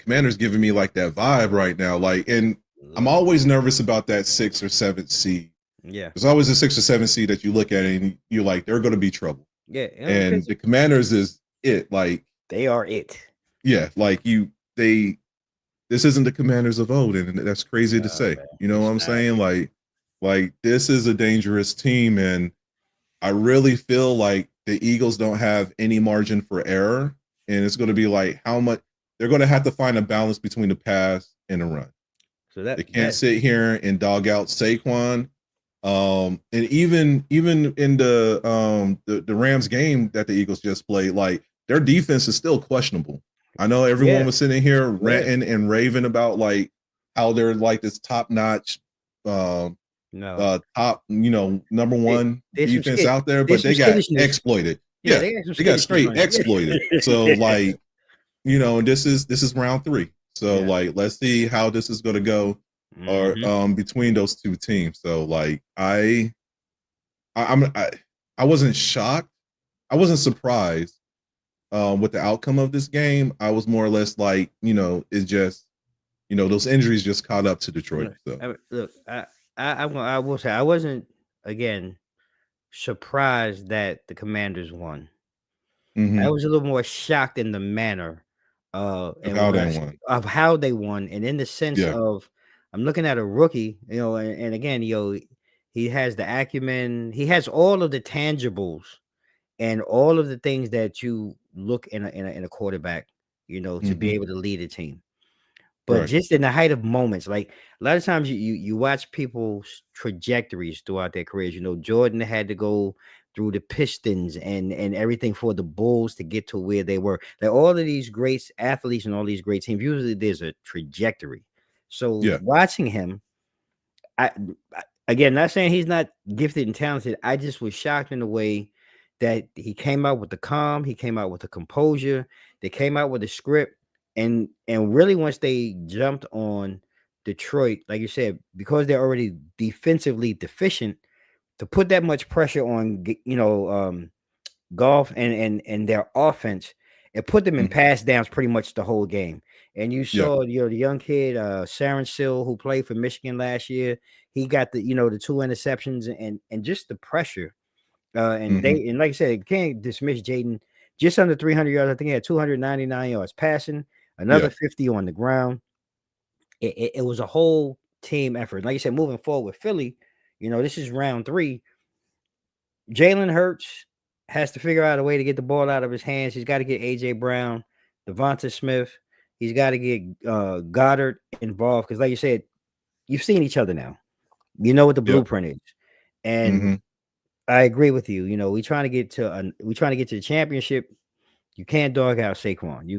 Commanders giving me that vibe right now. And I'm always nervous about that 6th or 7th seed. Yeah. There's always a 6th or 7th seed that you look at it and you're they're going to be trouble. Yeah. And the Commanders is it. They are it. Yeah. This isn't the Commanders of old. And that's crazy to say. Man. You know what I'm saying? This is a dangerous team. And I really feel the Eagles don't have any margin for error, and it's going to be how much they're going to have to find a balance between the pass and the run. So they can't sit here and dog out Saquon. And even in the Rams game that the Eagles just played, their defense is still questionable. I know everyone was sitting here ranting and raving about how they're this top-notch top, number one defense out there, but they got exploited. Yeah, they got straight exploited. So this is round 3. So let's see how this is going to go, or between those two teams. So I wasn't shocked, I wasn't surprised with the outcome of this game. I was more or less it's just those injuries just caught up to Detroit. So look, I will say I wasn't again surprised that the Commanders won. I was a little more shocked in the manner of how they won, and in the sense of I'm looking at a rookie, and again, he has the acumen, he has all of the tangibles, and all of the things that you look in a quarterback, to be able to lead a team. But just in the height of moments, a lot of times you watch people's trajectories throughout their careers. Jordan had to go through the Pistons and everything for the Bulls to get to where they were. All of these great athletes and all these great teams, usually there's a trajectory. So watching him, again, not saying he's not gifted and talented. I just was shocked in the way that he came out with the calm, he came out with the composure, they came out with a script. And really, once they jumped on Detroit, like you said, because they're already defensively deficient, to put that much pressure on, Goff and their offense, it put them in pass downs pretty much the whole game. And you saw, the young kid, Saren Sill, who played for Michigan last year, he got the 2 interceptions and just the pressure. And like I said, can't dismiss Jaden. Just under 300 yards. I think he had 299 yards passing. Another 50 on the ground. It was a whole team effort. Like you said, moving forward with Philly, this is round 3. Jalen Hurts has to figure out a way to get the ball out of his hands. He's got to get A.J. Brown, Devonta Smith. He's got to get Goddard involved because, like you said, you've seen each other now. You know what the blueprint is. And I agree with you. We trying to get to the championship. You can't dog out Saquon. You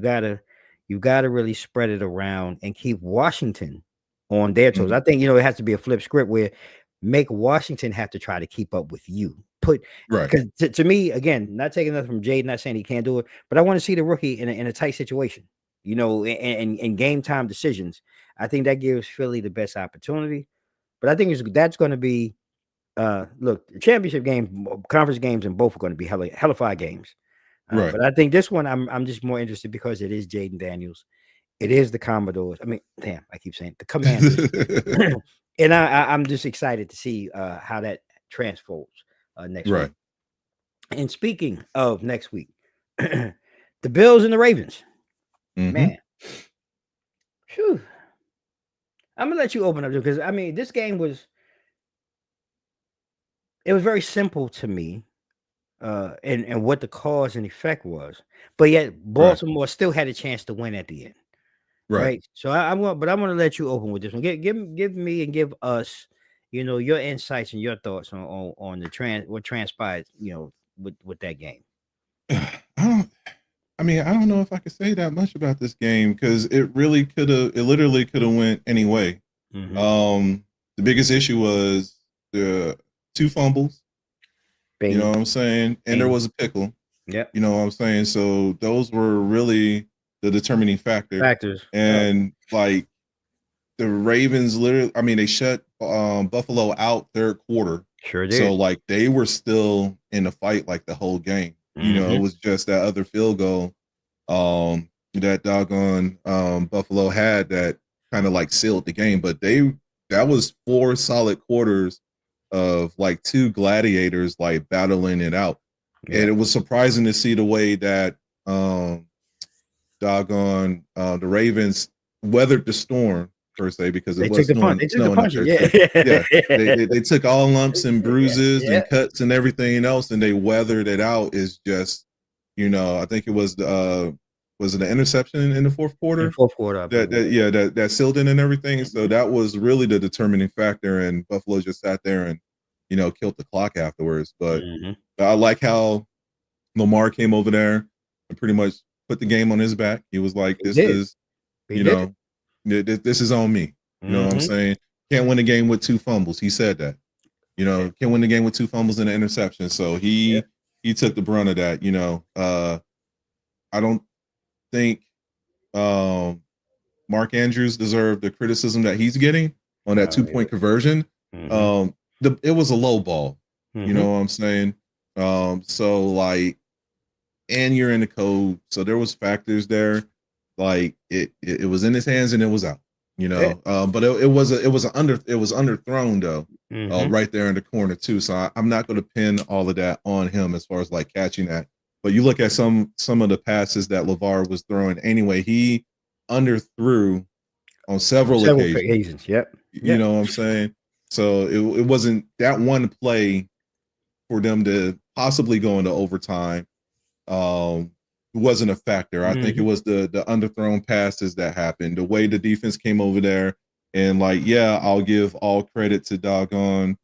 gotta really spread it around and keep Washington on their toes. Mhm. I think, it has to be a flip script where make Washington have to try to keep up with you. Right. Because to me, again, not taking nothing from Jade, not saying he can't do it, but I want to see the rookie in a tight situation, in game time decisions. I think that gives Philly the best opportunity. But I think that's going to be, look, the championship game, conference games, and both are going to be hellified games. Right. But I think this one, I'm just more interested because it is Jaden Daniels. It is the Commodores. I mean, damn, I keep saying the Commanders. And I'm just excited to see how that transfolds next week. Right. And speaking of next week, the Bills and the Ravens. Mhm. Man, phew. I'm gonna let you open up because I mean this game was very simple to me, and what the cause and effect was, but yet Right. Baltimore still had a chance to win at the end, Right. right? So I'm going to let you open with this one. Give me and give us, your insights and your thoughts on what transpired, with that game. I don't know if I could say that much about this game because it literally could have went any way. Mm-hmm. The biggest issue was the 2 fumbles, you know Bing, what I'm saying? And there bing. was a pickle, Yep. you know what I'm saying? So those were really the determining factor. Factors. Yep. And like the Ravens literally, they shut Buffalo out third quarter. Sure So did. like they were still in the fight like the whole game. It Mm-hmm. was just that other field goal that doggone Buffalo had that kind of like sealed the game. But that was 4 solid quarters of like 2 gladiators like battling it out. And Yep. it was surprising to see the way that doggone the Ravens weathered the storm per se because it They took was the punch. They took the snowing up punches. there Yeah. too. Yeah, they took all lumps and Yeah. bruises Yeah. and cuts and everything else, and they weathered it out. Is just I think it was was it an interception in the fourth In the quarter fourth quarter, I believe. that sealed it and everything. So Mhm. that was really the determining factor, and Buffalo just sat there and killed the clock afterwards. But Mhm. I like how Lamar came over there and pretty much put the game on his back. He was like, He "This did. is, He you did it. know, this is on me." You know what I'm Mhm. saying? Can't win a game with 2 fumbles. He said that. Yeah. Can't win the game with 2 fumbles and an interception. So Yeah. he took the brunt of that. I don't think um, Mark Andrews deserved the criticism that he's getting on I that don't 2-point either. conversion. Mhm. It was a low ball. You Mhm. know what I'm saying? So like, and you're in the code, so there was factors there. Like it was in his hands and it was out. Yeah. But it was underthrown though, Mhm. right there in the corner too. So I'm not going to pin all of that on him as far as like catching that. But you look at some of the passes that LeVar was throwing anyway. He underthrew on several Several occasions. occasions. Yep. You Yep. know what I'm saying? So it wasn't that one play for them to possibly go into overtime wasn't a factor. I think it Mhm. was the underthrown passes that happened, the way the defense came over there, and like, yeah, I'll give all credit to doggone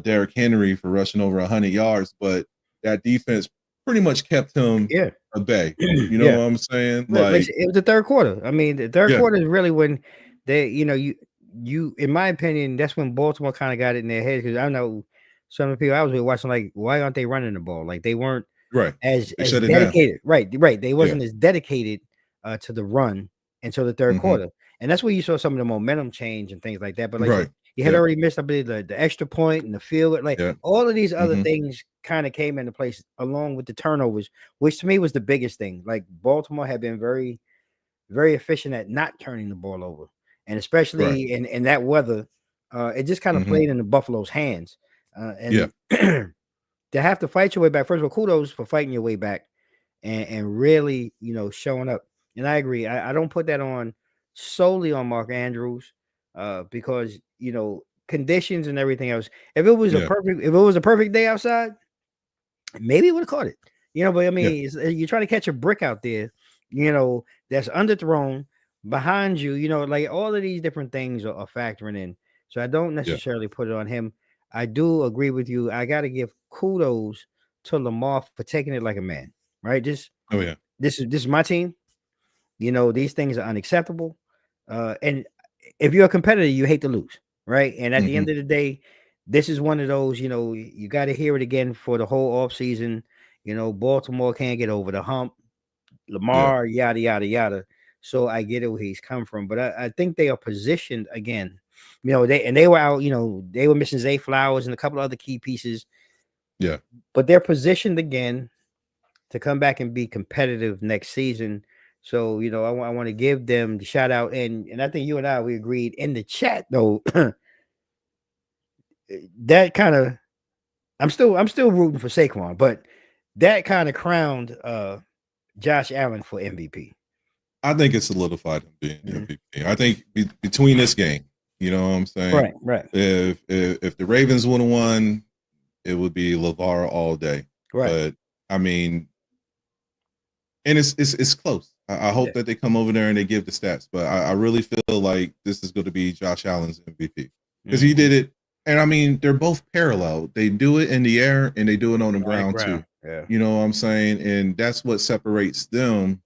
Derrick Henry for rushing over 100 yards, but that defense pretty much kept him Yeah. at bay. You know Yeah. what I'm saying? Like Like, it was the third quarter. I mean, the third yeah, quarter is really when they, in my opinion, that's when Baltimore kind of got it in their head because I know some of the people I was with watching like, why aren't they running the ball? Like they weren't right. They as shut it down. dedicated. Right, right. They Yeah. wasn't as dedicated to the run until the third Hmm. quarter. And that's where you saw some of the momentum change and things like that. But like I said, Right. you had Yeah. already missed, I believe, the extra point and the field. Like Yeah. all of these other Hmm. things kind of came into place along with the turnovers, which to me was the biggest thing. Like Baltimore had been very, very efficient at not turning the ball over. And Right. especially in that weather, it just kind of Hmm. played in the Buffalo's hands. Yeah. And to have to fight your way back. First of all, kudos for fighting your way back and really, showing up. And I agree. I don't put that on solely on Mark Andrews, because conditions and everything else. Yeah. If it was a perfect day outside, maybe it would have caught it. But I Yeah. mean, you're trying to catch a brick out there, that's underthrown behind you. Like all of these different things are factoring in. So I don't Yeah. necessarily put it on him. I do agree with you. I got to give kudos to Lamar for taking it like a man. Right? Oh yeah. This is my team. These things are unacceptable. And if you're a competitor, you hate to lose, right? And at the Hmm. end of the day, this is one of those, you got to hear it again for the whole off season. Baltimore can't get over the hump. Yeah. Lamar, yada yada yada. So I get it where he's come from, but I think they are positioned again. They were out. They were missing Zay Flowers and a couple of other key pieces, Yeah. but they're positioned again to come back and be competitive next season. So I want to give them the shout out, and I think you and we agreed in the chat though. That kind of I'm still rooting for Saquon, but that kind of crowned Josh Allen for MVP. I think it's solidified him being Mhm. MVP. I think between this game, you know what I'm saying? Right, right, If the Ravens would have won, it would be LeVar all day. right. But I mean, and it's close. I hope Yeah. that they come over there and they give the stats. But I really feel like this is going to be Josh Allen's MVP because he Mhm. did it. And I mean, they're both parallel. They do it in the air and they do it on the On the ground ground. too. Yeah. You know what I'm saying? And that's what separates them,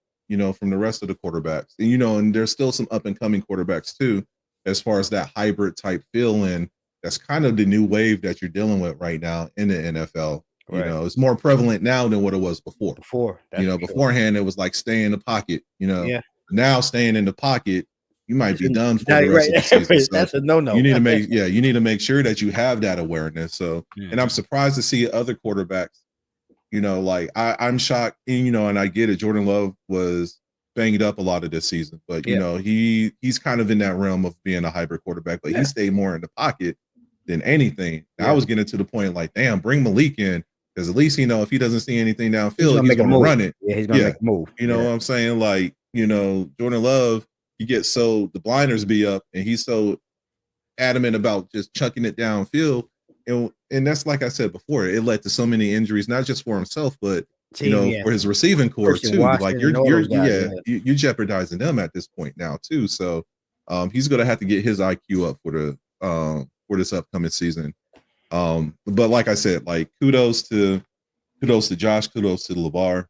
from the rest of the quarterbacks. And and there's still some up and coming quarterbacks too, as far as that hybrid type feel. And that's kind of the new wave that you're dealing with right now in the NFL. Right. It's more prevalent now than what it was before. Before, that's for sure. Beforehand it was like stay in the pocket. Yeah. Now staying in the pocket, you might be done for the rest Right. of the season. So That's a no-no. you need to make sure that you have that awareness. So, and I'm surprised to see other quarterbacks. Like I'm shocked, and I get it. Jordan Love was banged up a lot of this season, but Yeah. he's kind of in that realm of being a hybrid quarterback, but Yeah. he stayed more in the pocket than anything. Yeah. I was getting to the point like, damn, bring Malik in because at least if he doesn't see anything downfield, He's gonna he's make a going to move. run it. Yeah, he's gonna make a move. You know what I'm saying? Like, Jordan Love, he gets so the blinders be up and he's so adamant about just chucking it downfield. And that's like I said before, it led to so many injuries, not just for himself, but Team, yeah. for his receiving core Christian too. Like Watson and all those guys, you're jeopardizing them at this point now too. So he's gonna have to get his IQ up for this upcoming season. But like I said, like kudos to Josh, kudos to LeVar.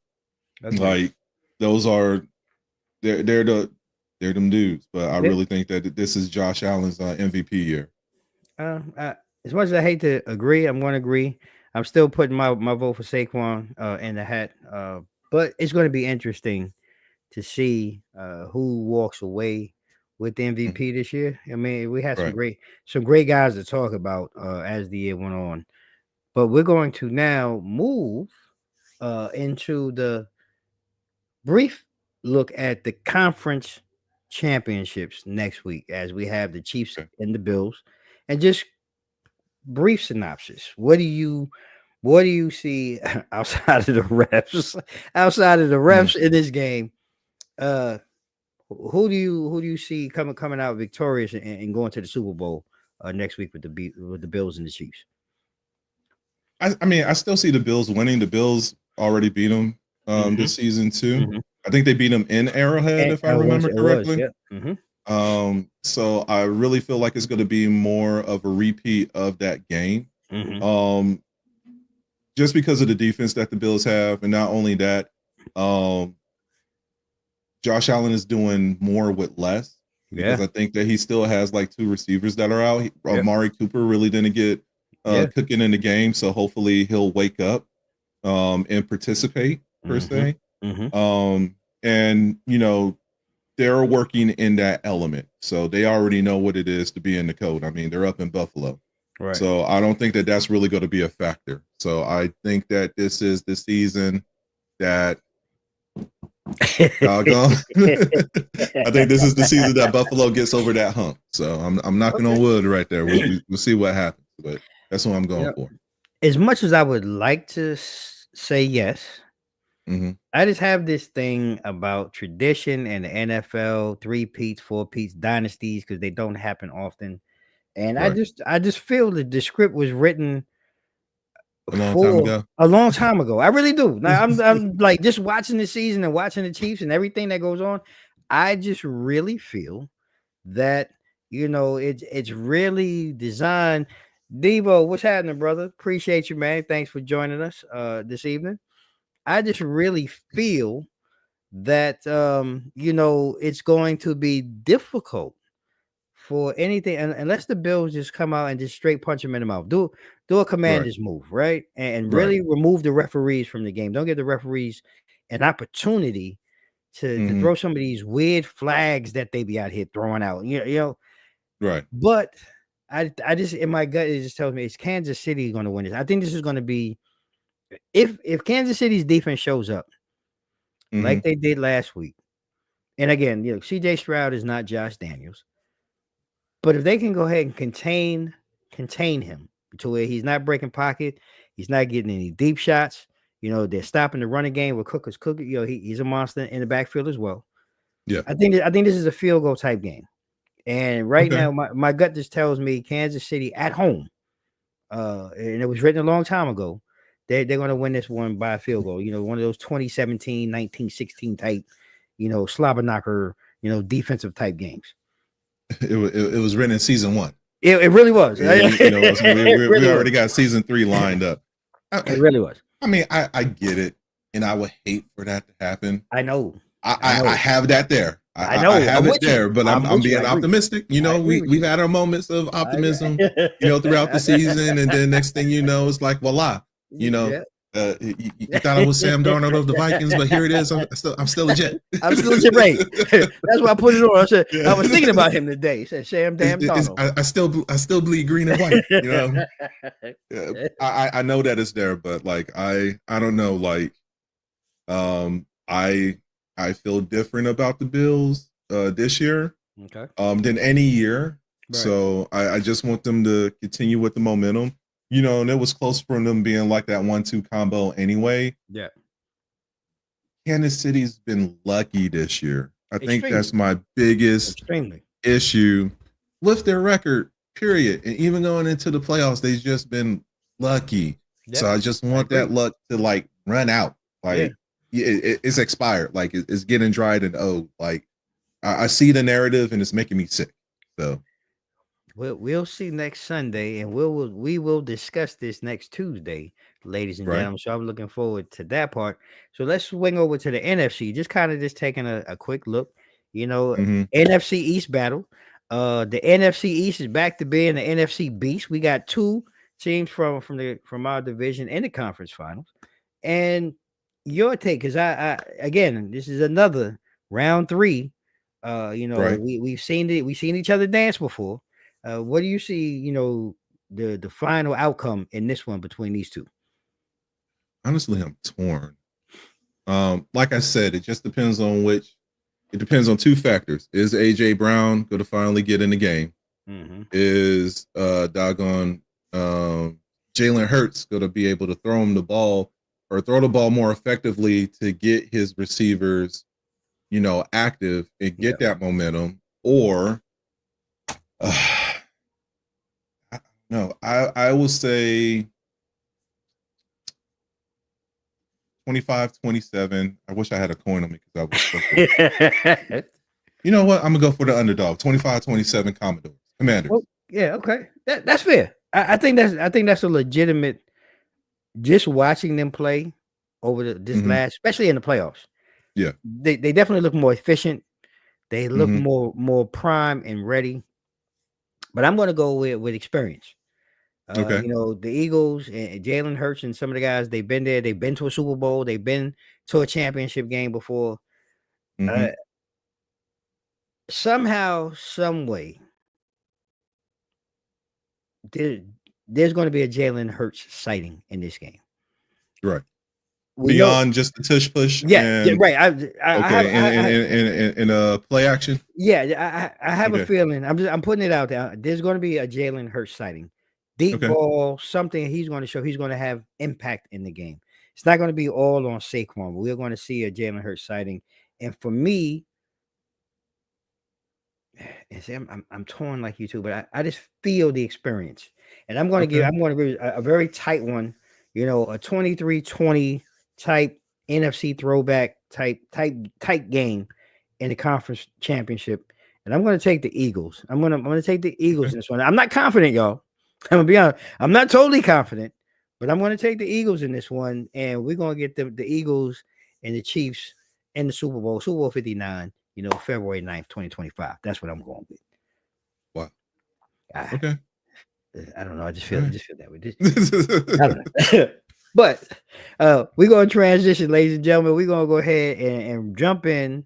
That's like right. those are they're them dudes. But I really think that this is Josh Allen's MVP year. As much as I hate to agree, I'm going to agree. I'm still putting my vote for Saquon in the hat. But it's going to be interesting to see who walks away with the MVP this year. I mean, we had Right. some great guys to talk about as the year went on. But we're going to now move into the brief look at the conference championships next week as we have the Chiefs and the Bills, and just brief synopsis. What do you see outside of the refs? Outside of the refs in this game, who do you see coming out victorious and going to the Super Bowl next week with the Bills and the Chiefs? I mean, I still see the Bills winning. The Bills already beat them this season too. I think they beat them in Arrowhead, if I remember correctly. So I really feel like it's going to be more of a repeat of that game. Just because of the defense that the Bills have, and not only that, Josh Allen is doing more with less because I think that he still has like two receivers that are out. Amari Cooper really didn't get cooking in the game, so hopefully he'll wake up and participate per se. And they're working in that element, so they already know what it is to be in the code. I mean, they're up in Buffalo. Right. So I don't think that that's really going to be a factor. So I think that this is the season that doggone. I think this is the season that Buffalo gets over that hump. So I'm knocking on wood right there. We'll see what happens, but that's what I'm going for. As much as I would like to say yes, I just have this thing about tradition and the NFL, 3-peats, 4-peats, dynasties, because they don't happen often. And I just feel that the script was written a long time ago. I really do. Now I'm like just watching the season and watching the Chiefs and everything that goes on. I just really feel that it's really designed. Devo, what's happening, brother? Appreciate you, man. Thanks for joining us this evening. I just really feel that it's going to be difficult for anything, unless the Bills just come out and just straight punch him in the mouth. Do a commander's move, right? And Right. really remove the referees from the game. Don't give the referees an opportunity to Mhm. throw some of these weird flags that they be out here throwing out. You know. Right. But I just in my gut it just tells me it's Kansas City going to win this. I think this is going to be if Kansas City's defense shows up like Mhm. they did last week. And again, CJ Stroud is not Josh Daniels. But if they can go ahead and contain him to where he's not breaking pocket, he's not getting any deep shots. They're stopping the running game with Cooker's cooking. He's a monster in the backfield as well. Yeah. I think this is a field goal type game. And right Okay. now, my gut just tells me Kansas City at home. And it was written a long time ago. They're going to win this one by a field goal. One of those 2017, 1916 type, slobber knocker, defensive type games. It was written in season 1. It really was. We Really already was. got season 3 lined up. It really was. I mean, I get it, and I would hate for that to happen. I know. I have that there. I know. I have I'm it there, but I'm being optimistic. We've had our moments of optimism, throughout the season, and then next thing you know, it's like voila. You thought I was Sam Darnold of the Vikings, but here it is. I'm still legit. I'm still legit, right? That's why I put it on. I said I was thinking about him today. He said Sam Darnold. I still bleed green and white. I know that it's there, but like I don't know. Like, I feel different about the Bills this year than any year. Right. So I just want them to continue with the momentum. And it was close for them being like that 1-2 combo anyway. Yeah. Kansas City's been lucky this year. I think that's my biggest issue with their record, period. And even going into the playoffs, they've just been lucky. Yep. So I just want that luck to like run out. Like it's expired. Like it's getting dried and old. Like I see the narrative and it's making me sick. So we'll see next Sunday, and we will discuss this next Tuesday, ladies and gentlemen. So I'm looking forward to that part. So let's swing over to the NFC. Just taking a quick look. NFC East battle. The NFC East is back to being the NFC Beast. We got 2 teams from our division in the conference finals. And your take, because I again, this is another round 3. We've seen it. We've seen each other dance before. What do you see, the final outcome in this one between these 2? Honestly, I'm torn. Like I said, it just depends on it depends on 2 factors. Is AJ Brown going to finally get in the game? Mm-hmm. Is Jalen Hurts going to be able to throw him the ball or throw the ball more effectively to get his receivers, active and get that momentum? Or no, I will say 25-27. I wish I had a coin on me because I was. You know what? I'm gonna go for the underdog. 25-27 Commanders. Well, yeah, okay, that's fair. I think that's a legitimate. Just watching them play over this last, especially in the playoffs. Yeah, they definitely look more efficient. They look more prime and ready. But I'm going to go with experience. Okay. The Eagles and Jalen Hurts and some of the guys, they've been there. They've been to a Super Bowl. They've been to a championship game before. Somehow, some way, there's going to be a Jalen Hurts sighting in this game. Right. Beyond just the tush push. Yeah, right. In a play action. Yeah, I have a feeling. I'm putting it out there. There's going to be a Jalen Hurts sighting. Deep ball, something he's going to show. He's going to have impact in the game. It's not going to be all on Saquon. We're going to see a Jalen Hurts sighting. And for me, I'm torn like you too, but I just feel the experience. And I'm going to give a very tight one. A 23-20 type NFC throwback type game in the conference championship. And I'm going to take the Eagles. I'm going to take the Eagles in this one. I'm not confident, y'all. I'm going to be honest. I'm not totally confident, but I'm going to take the Eagles in this one. And we're going to get the Eagles and the Chiefs in the Super Bowl 59, February 9th, 2025. That's what I'm going with. I, Okay. I don't know. I just All feel right. that way. I don't know. But we're gonna transition, ladies and gentlemen. We're gonna go ahead and jump in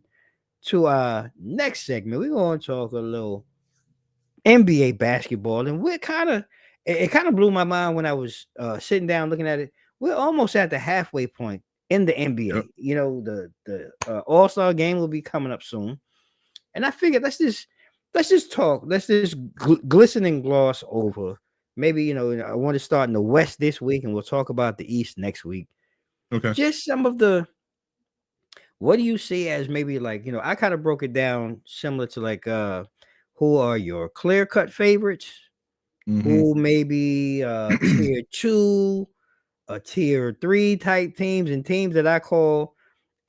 to our next segment. We're gonna talk a little NBA basketball, and we're kind of it kind of blew my mind when I was sitting down looking at it. We're almost at the halfway point in the Yep. NBA. You know, the All-Star game will be coming up soon, and I figured let's just talk. Let's just glisten and gloss over. Maybe I want to start in the West this week, and we'll talk about the East next week. Okay. Just some of the what do you see as maybe like I kind of broke it down similar to like who are your clear cut favorites, Mm-hmm. who maybe tier 2 or tier 3 type teams, and teams that I call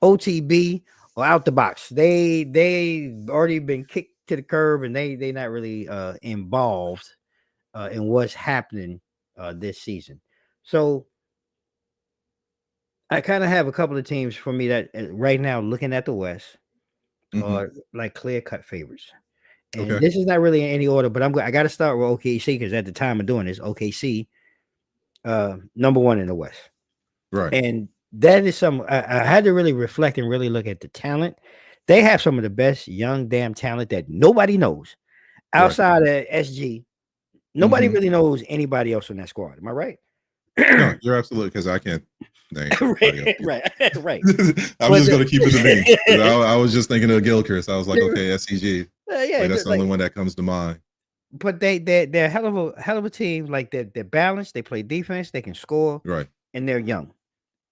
OTB or out the box. They already been kicked to the curb, and they not really involved in what's happening this season. So I kind of have a couple of teams for me that right now, looking at the West, Mm-hmm. are like clear cut favorites. And Okay. this is not really in any order, but I got to start with OKC because at the time of doing this, OKC number one in the West. Right. And that is some I had to really reflect and really look at the talent. They have some of the best young damn talent that nobody knows Right. outside of SG. Nobody Mm-hmm. really knows anybody else in that squad. Am I right? No, you're absolutely, because I can't name anybody else. right. I'm But just going to keep it to me. 'Cause I was just thinking of Gilchrist. I was like, okay, SCG. yeah, Like, that's the only one that comes to mind. but they're hell of a team. Like they're balanced. They play defense. They can score, Right. and they're young.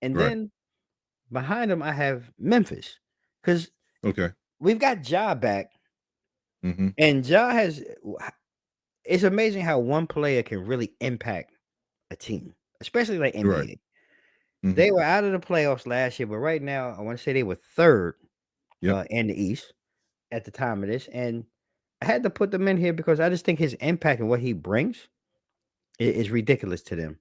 And Right. then behind them, I have Memphis because Okay. we've got Ja back, Mm-hmm. and Ja has. It's amazing how one player can really impact a team, especially like Right. NBA. Mm-hmm. They were out of the playoffs last year, but right now, I want to say they were third Yep. in the East at the time of this, and I had to put them in here because I just think his impact and what he brings is ridiculous to them.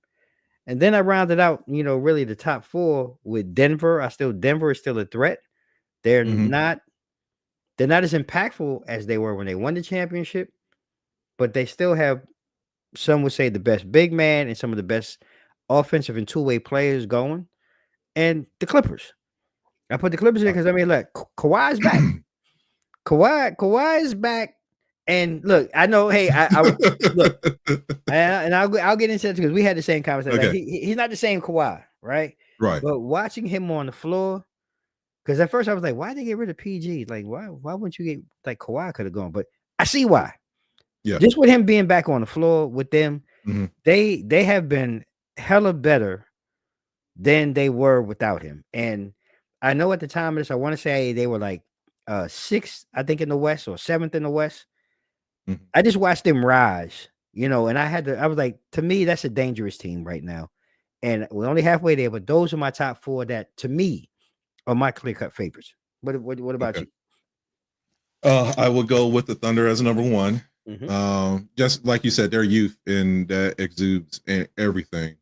And then I rounded out, really the top four with Denver. Denver is still a threat. They're Mm-hmm. not they're not as impactful as they were when they won the championship, but they still have, some would say, the best big man and some of the best offensive and two-way players going. And the Clippers. I put the Clippers in because I mean, look, Kawhi's back. Kawhi is back. And look, I know, hey, I look, and I'll get into it because we had the same conversation. Okay. Like he's not the same Kawhi, right? Right. But watching him on the floor, because at first I was like, why did they get rid of PG? Like, why wouldn't you get like Kawhi could have gone? But I see why. Yeah. Just with him being back on the floor with them, Mm-hmm. they have been hella better than they were without him. And I know at the time of this, I want to say they were like sixth, I think, in the West or seventh in the West. Mm-hmm. I just watched them rise, and I was like, to me, that's a dangerous team right now. And we're only halfway there, but those are my top four that to me are my clear-cut favorites. What about Okay. you? I would go with the Thunder as number one. Mm-hmm. Just like you said, their youth and that exudes and everything.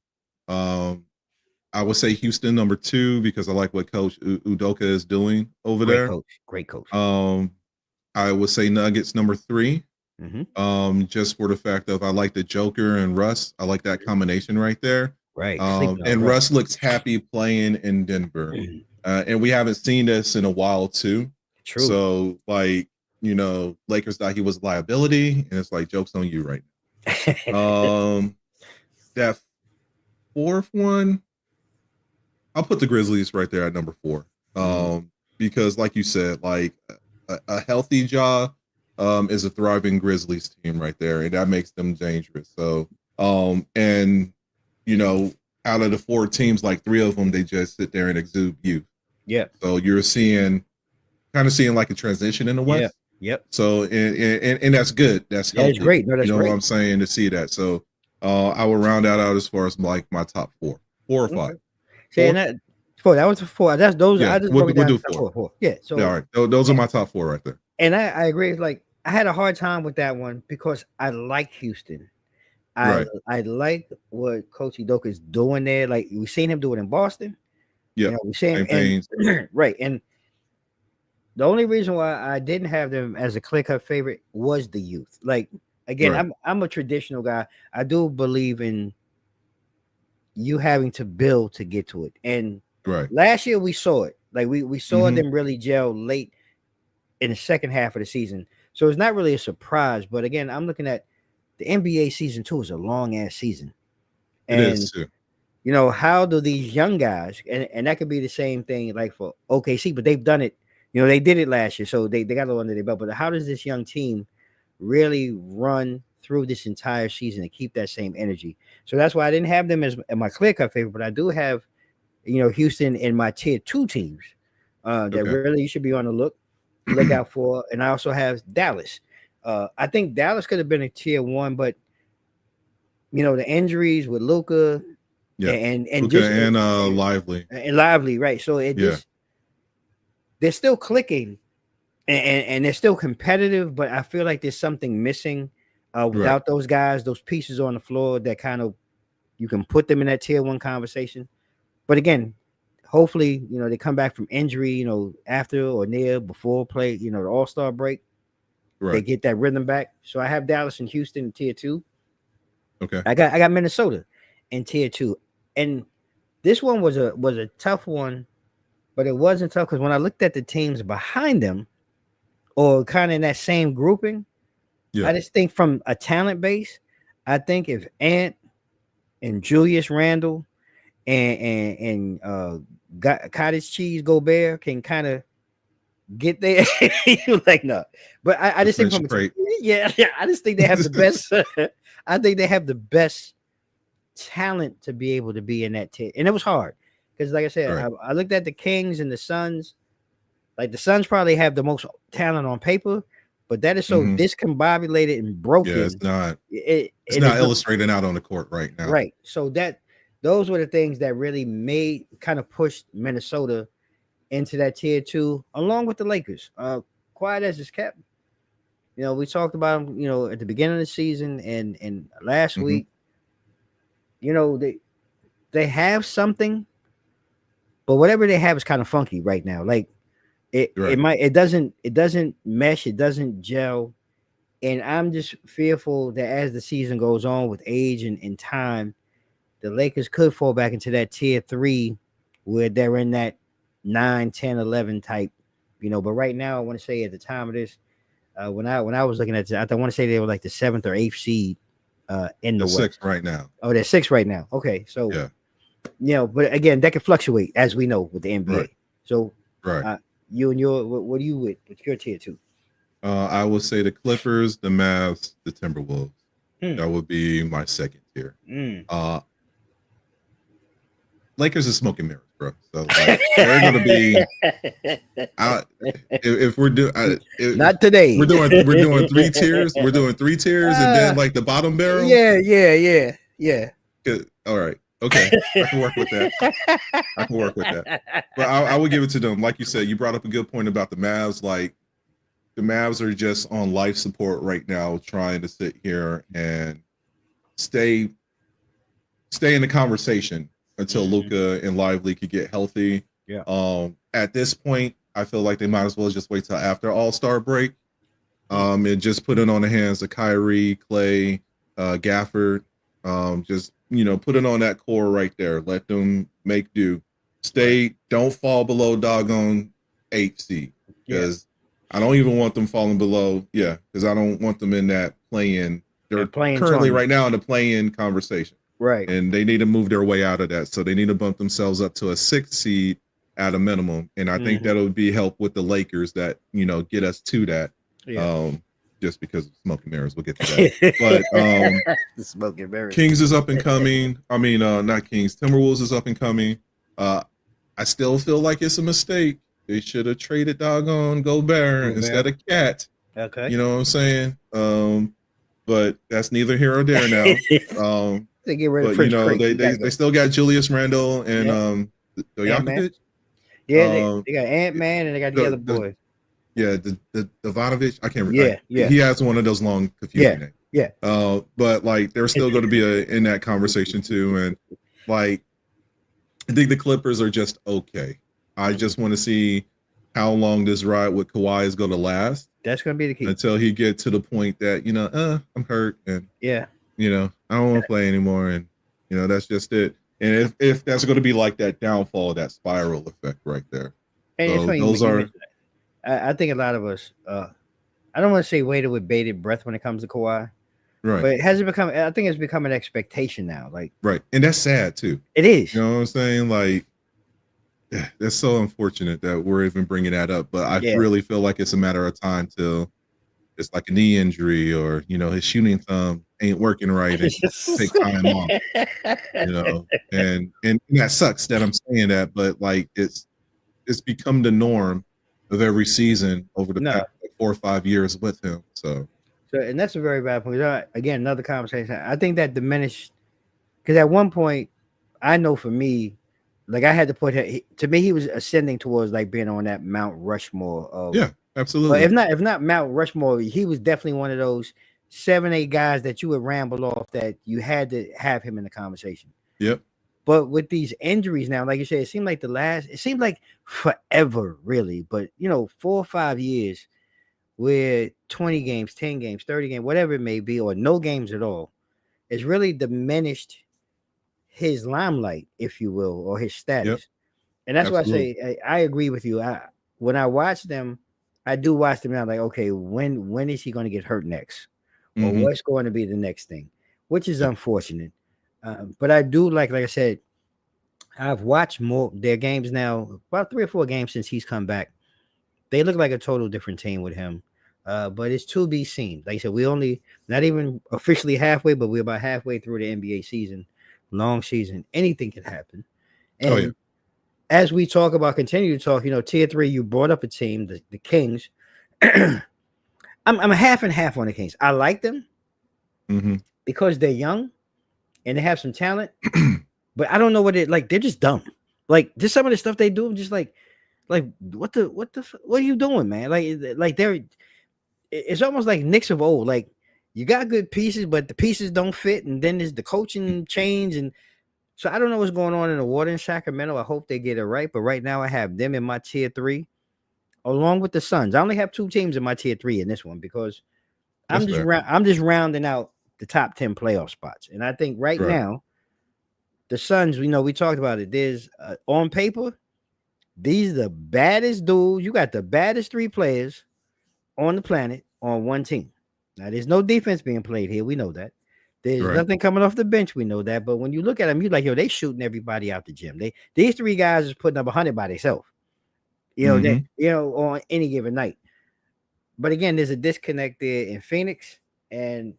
I would say Houston number two because I like what Coach Udoka is doing over there. Great coach. I would say Nuggets number three. Mm-hmm. Just for the fact of I like the Joker and Russ. I like that combination right there. Right. And Russ looks happy playing in Denver. And we haven't seen this in a while too. True. So like, Lakers thought he was a liability, and it's like joke's on you right now. That fourth one, I'll put the Grizzlies right there at number four. Because like you said, like a healthy jaw is a thriving Grizzlies team right there, and that makes them dangerous. So and out of the four teams, like three of them, they just sit there and exude youth. Yeah. So you're seeing like a transition in the West. Yep. So and that's good. That's healthy. That's great. No, that's great. What I'm saying, to see that. So I will round that out as far as like my top four or five. Saying that four. That was the four. That's those. Yeah, I just we'll do four. Yeah. So all right. Those are my top four right there. And I agree. Like I had a hard time with that one because I like Houston. I like what Coach Udoka is doing there. Like we've seen him do it in Boston. Yeah. We see him right. And the only reason why I didn't have them as a clear-cut favorite was the youth. Like again, Right. I'm a traditional guy. I do believe in you having to build to get to it. And Right. last year we saw it. Like we saw Mm-hmm. them really gel late in the second half of the season. So it's not really a surprise. But again, I'm looking at the NBA season 2 is a long ass season. It is And too. how do these young guys, and that could be the same thing like for OKC, but they've done it, they did it last year, so they got a little under their belt. But how does this young team really run through this entire season and keep that same energy? So that's why I didn't have them as my clear cut favorite, but I do have, Houston in my tier 2 teams that Okay. really you should be on the look out for. And I also have Dallas. I think Dallas could have been a tier 1, but the injuries with Luka Yeah. and Luka just and Lively. and Lively, right? So it Yeah. just they're still clicking and they're still competitive, but I feel like there's something missing without those guys, those pieces on the floor that kind of you can put them in that tier 1 conversation. But again, hopefully, they come back from injury, after or near before play, the All-Star break. They Right. get that rhythm back. So I have Dallas and Houston in tier 2. Okay. I got Minnesota in tier 2. And this one was a tough one, but it wasn't tough because when I looked at the teams behind them or kind of in that same grouping, Yeah. I just think from a talent base, I think if Ant and Julius Randle and Cottage Cheese Gobert can kind of get there, you're like, no. But I just think from yeah, I just think they have the best. I think they have the best talent to be able to be in that tier. And it was hard because, like I said, I looked at the Kings and the Suns. Like the Suns probably have the most talent on paper, but that is so discombobulated and broken. Yeah, it's not. It's It not illustrated out on the court right now. Right. So those were the things that really kind of pushed Minnesota into that tier 2, along with the Lakers. Quiet as it's kept. We talked about them, at the beginning of the season and last week. They have something, but whatever they have is kind of funky right now. Like it doesn't mesh, it doesn't gel. And I'm just fearful that as the season goes on with age and time, the Lakers could fall back into that tier 3 where they're in that 9, 10, 11 type, but right now I want to say at the time of this, when I was looking at it, I want to say they were like the 7th or 8th seed in the West. 6th right now. Oh, they're 6th right now. Okay. So but again, that could fluctuate as we know with the NBA. Right. So you and what do you with your tier 2? I would say the Clippers, the Mavs, the Timberwolves. That would be my second tier. Lakers are smoke and mirrors, bro. So like, they're going to be. If we're doing, not today. We're doing 3 tiers. We're doing 3 tiers, and then like the bottom barrel. Yeah. All right. Okay, I can work with that. But I would give it to them. Like you said, you brought up a good point about the Mavs. Like the Mavs are just on life support right now, trying to sit here and stay in the conversation until Luka and Lively could get healthy. Yeah. At this point, I feel like they might as well just wait till after All-Star break. And just put it on the hands of Kyrie, Clay, Gafford. Just put it on that core right there. Let them make do. Don't fall below doggone 8th seed. Because I don't even want them falling below. Yeah, because I don't want them in that play-in. They're currently right now in the play-in conversation. Right. And they need to move their way out of that. So they need to bump themselves up to a 6th seed at a minimum. And I think that'll be help with the Lakers that, get us to that. Yeah. Just because of smoke and mirrors. We'll get to that. But the smoke and mirrors. Kings is up and coming. I mean, not Kings. Timberwolves is up and coming. I still feel like it's a mistake. They should have traded doggone Gobert instead of Cat. Okay. You know what I'm saying? But that's neither here or there now. They get rid of they still got Julius Randle and Stojakovic. Yeah, they got Ant-Man and they got the other boys. The Ivanovic. I can't remember. Yeah. He has one of those long confusing names. Yeah. But like they're still going to be in that conversation too. And like I think the Clippers are just okay. I just want to see how long this ride with Kawhi is going to last. That's going to be the key until he gets to the point that I'm hurt and yeah, I don't want to play anymore, and that's just it. And if that's going to be like that downfall, that spiral effect right there. and it's So funny those you are mentioned that. I think a lot of us, I don't want to say waited with bated breath when it comes to Kawhi, right, but has it become? I think it's become an expectation now. Like right, and that's sad too. it is. You know what I'm saying? Like that's so unfortunate that we're even bringing that up. But I really feel like it's a matter of time till it's like a knee injury or his shooting thumb ain't working right and take time off. And that sucks that I'm saying that, but like it's become the norm of every season over the past 4 or 5 years with him. So and that's a very bad point. Again, another conversation. I think that diminished because at one point, I know for me, like I had to put him. To me, he was ascending towards like being on that Mount Rushmore of absolutely. But if not Mount Rushmore, he was definitely one of those 7-8 guys that you would ramble off that you had to have him in the conversation. Yep. But with these injuries now, like you said, it seemed like forever, really. But 4 or 5 years where 20 games, 10 games, 30 games, whatever it may be, or no games at all, it's really diminished his limelight, if you will, or his status. Yep. And that's Absolutely. Why I say I agree with you. When I watch them, I do watch them now. Like, okay, when is he going to get hurt next, or what's going to be the next thing? Which is unfortunate. But I do like I said, I've watched more their games now, about 3 or 4 games since he's come back. They look like a total different team with him. But it's to be seen. Like I said, we only not even officially halfway, but we're about halfway through the NBA season. Long season, anything can happen. And as we continue to talk, tier 3, you brought up a team, the Kings. I'm half and half on the Kings. I like them because they're young and they have some talent, but I don't know what they're just dumb. Like just some of the stuff they do, I'm just like what are you doing, man? Like it's almost like Knicks of old. Like you got good pieces, but the pieces don't fit, and then there's the coaching change, and so I don't know what's going on in the water in Sacramento. I hope they get it right, but right now I have them in my tier 3, along with the Suns. I only have 2 teams in my tier 3 in this one because I'm just rounding out the top 10 playoff spots, and I think right now the Suns. We talked about it. There's on paper, these are the baddest dudes. You got the baddest 3 players on the planet on one team. Now, there's no defense being played here. We know that. There's nothing coming off the bench. We know that. But when you look at them, you're like, they shooting everybody out the gym. These 3 guys is putting up 100 by themselves. On any given night. But again, there's a disconnect there in Phoenix, and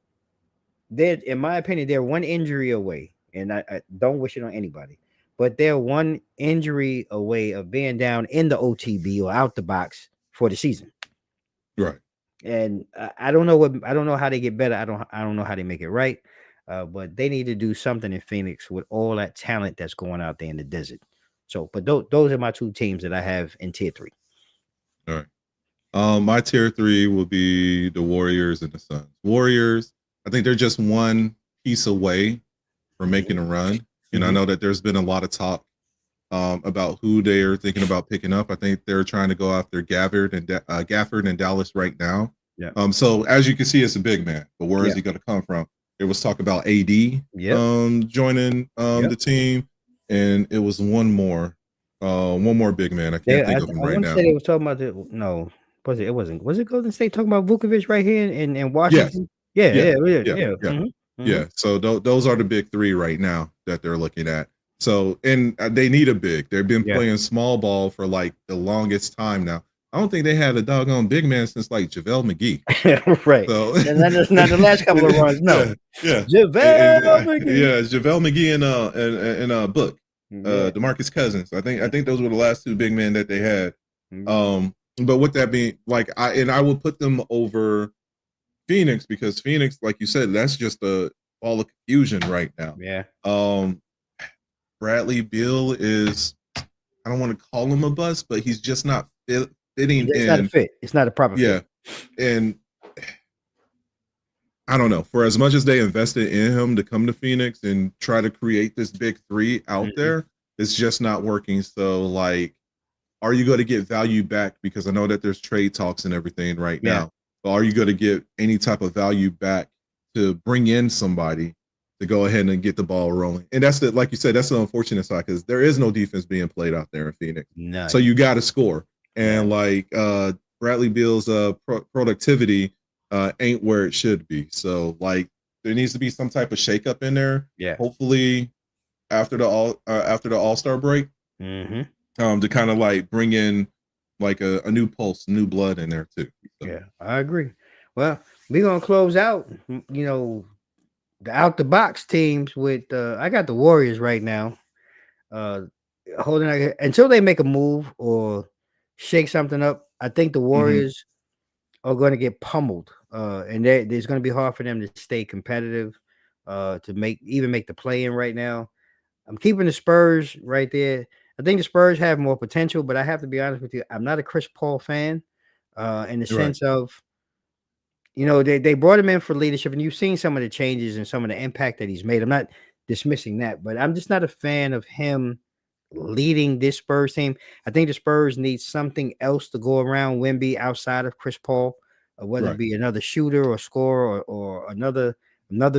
in my opinion, they're one injury away. And I don't wish it on anybody, but they're one injury away of being down in the OTB or out the box for the season. Right. And I don't know how they get better. I don't know how they make it right. But they need to do something in Phoenix with all that talent that's going out there in the desert. So, but those are my 2 teams that I have in tier 3. All right. My tier 3 will be the Warriors and the Suns. Warriors, I think they're just one piece away from making a run. I know that there's been a lot of talk about who they are thinking about picking up. I think they're trying to go after Gafford and Dallas right now. Yeah. So as you can see, it's a big man, but where is he going to come from? There was talk about AD joining the team, and it was one more big man. I can't think of him right now. They was talking about was it? It wasn't. Was it Golden State talking about Vukovic right here in Washington? Yes. Yeah. Yeah. So those are the big 3 right now that they're looking at. So, and they need a big. They've been playing small ball for like the longest time now. I don't think they had a doggone big man since like JaVale McGee. Right. So, and that's not the last couple of runs. No. Yeah. JaVale McGee. Yeah, JaVale McGee and Book. DeMarcus Cousins. I think those were the last 2 big men that they had. But with that being, like, I would put them over Phoenix because Phoenix, like you said, that's just a ball of confusion right now. Yeah. Bradley Beal is, I don't want to call him a bust, but he's just not fitting in. It's not a fit. It's not a proper fit. And I don't know. For as much as they invested in him to come to Phoenix and try to create this big 3 out there, it's just not working. So, like, are you going to get value back? Because I know that there's trade talks and everything right Yeah. now. But are you going to get any type of value back to bring in somebody to go ahead and get the ball rolling? And that's the, like you said, that's the unfortunate side because there is no defense being played out there in Phoenix. None. So you got to score. And Yeah. like Bradley Beal's productivity ain't where it should be. So like there needs to be some type of shakeup in there. Yeah. Hopefully after the All-Star break, to kind of like bring in like a new pulse, new blood in there too. So. Yeah, I agree. Well, we're gonna close out, the out the box teams with I got the Warriors right now. Holding until they make a move or shake something up. I think the Warriors are going to get pummeled, and it's going to be hard for them to stay competitive, to make the play in right now. I'm keeping the Spurs right there. I think the Spurs have more potential, but I have to be honest with you. I'm not a Chris Paul fan, in the sense of, they brought him in for leadership, and you've seen some of the changes and some of the impact that he's made. I'm not dismissing that, but I'm just not a fan of him leading this Spurs team. I think the Spurs need something else to go around Wemby outside of Chris Paul, whether it be another shooter or scorer or another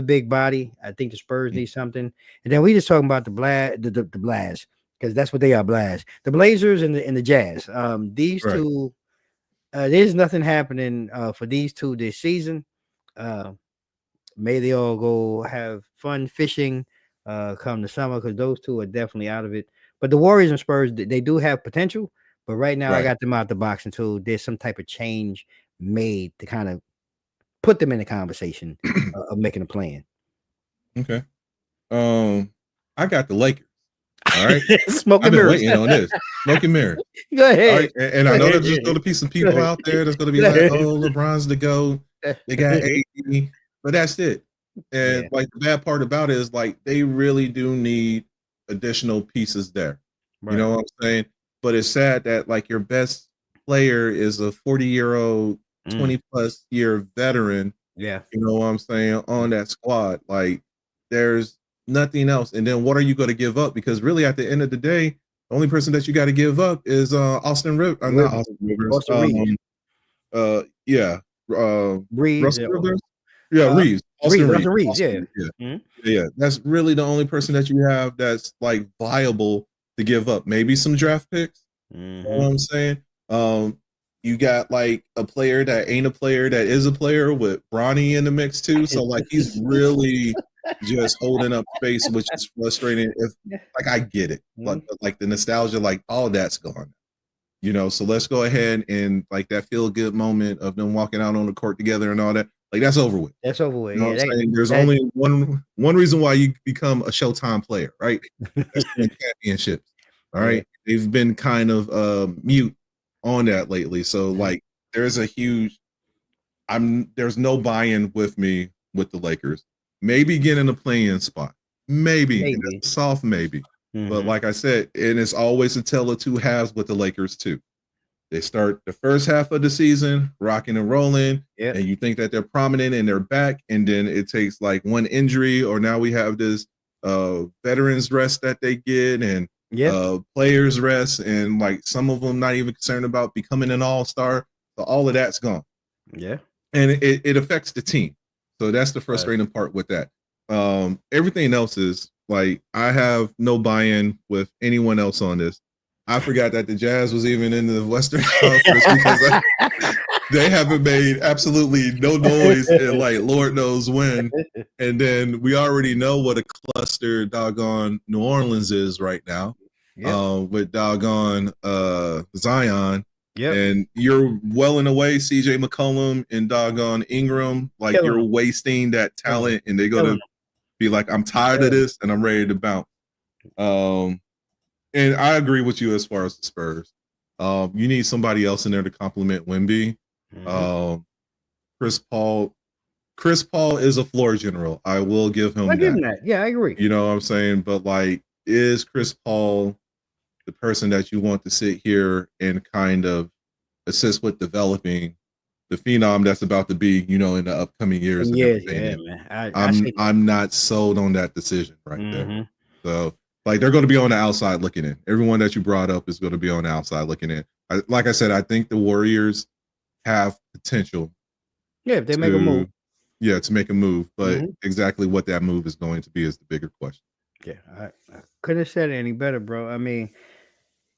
big body. I think the Spurs need something. And then we just talking about the Blast, because that's what they are, Blast. The Blazers and the Jazz. These two, there's nothing happening for these two this season. May they all go have fun fishing come the summer, because those two are definitely out of it. But the Warriors and Spurs, they do have potential. But right now, I got them out the box until there's some type of change made to kind of put them in the conversation of making a plan. Okay. I got the Lakers. All right. Smoking mirrors. Waiting on this. Smoking mirrors. Go ahead. All right. And I know there's just going to be some people out there that's going to be like, oh, LeBron's the GOAT. They got 80. But that's it. And like the bad part about it is like they really do need additional pieces there. You know what I'm saying? But it's sad that like your best player is a 40-year-old, 20+ year veteran. Yeah. You know what I'm saying? On that squad. Like there's nothing else. And then what are you going to give up? Because really at the end of the day, the only person that you got to give up is Austin Rivers. Not Austin Rivers. Reeves. Russell Rivers. Yeah, Reeves. Austin Reeves. Yeah. That's really the only person that you have that's like viable to give up. Maybe some draft picks. You know what I'm saying? You got like a player that ain't a player that is a player with Bronny in the mix too. So like he's really just holding up space, which is frustrating. If like I get it, like the nostalgia, like all that's gone. So let's go ahead and like that feel good moment of them walking out on the court together and all that. Like that's over with. That's over with. You know what I'm saying? There's only one reason why you become a Showtime player, right? That's the championships. All right. They've been kind of mute on that lately. So like there's no buy-in with me with the Lakers. Maybe getting a play-in spot. Maybe. Soft maybe. But like I said, and it's always a tale of two halves with the Lakers too. They start the first half of the season rocking and rolling, and you think that they're prominent and they're back, and then it takes like one injury, or now we have this veterans rest that they get, and players rest, and like some of them not even concerned about becoming an all-star. So all of that's gone. Yeah. And it affects the team. So that's the frustrating part with that. Everything else is like I have no buy-in with anyone else on this. I forgot that the Jazz was even in the Western Conference because they haven't made absolutely no noise in like Lord knows when. And then we already know what a cluster doggone New Orleans is right now, with doggone Zion. And you're well and away CJ McCollum and doggone Ingram. Like you're wasting that talent, and they're gonna be like, I'm tired of this and I'm ready to bounce. And I agree with you as far as the Spurs. You need somebody else in there to complement Wemby. Chris Paul is a floor general. I will give him that. Yeah, I agree. You know what I'm saying? But like, is Chris Paul the person that you want to sit here and kind of assist with developing the phenom that's about to be, in the upcoming years? Man. I'm not sold on that decision right there. So, Like they're going to be on the outside looking in. Everyone that you brought up is going to be on the outside looking in. Like I said, I think the Warriors have potential. Yeah, if they make a move. To make a move, but exactly what that move is going to be is the bigger question. Yeah, I couldn't have said it any better, bro. I mean,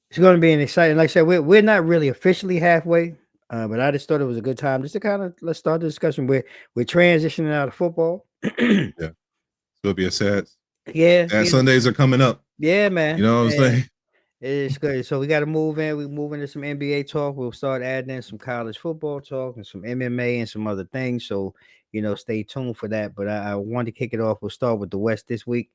it's going to be an exciting. Like I said, we're not really officially halfway, but I just thought it was a good time just to kind of let's start the discussion. We're transitioning out of football. Yeah, so it'll be a sad. Yeah, Sundays are coming up. Yeah, man. You know what I'm saying? It's good. So we got to move in. We move into some NBA talk. We'll start adding in some college football talk and some MMA and some other things. So, stay tuned for that. But I want to kick it off. We'll start with the West this week.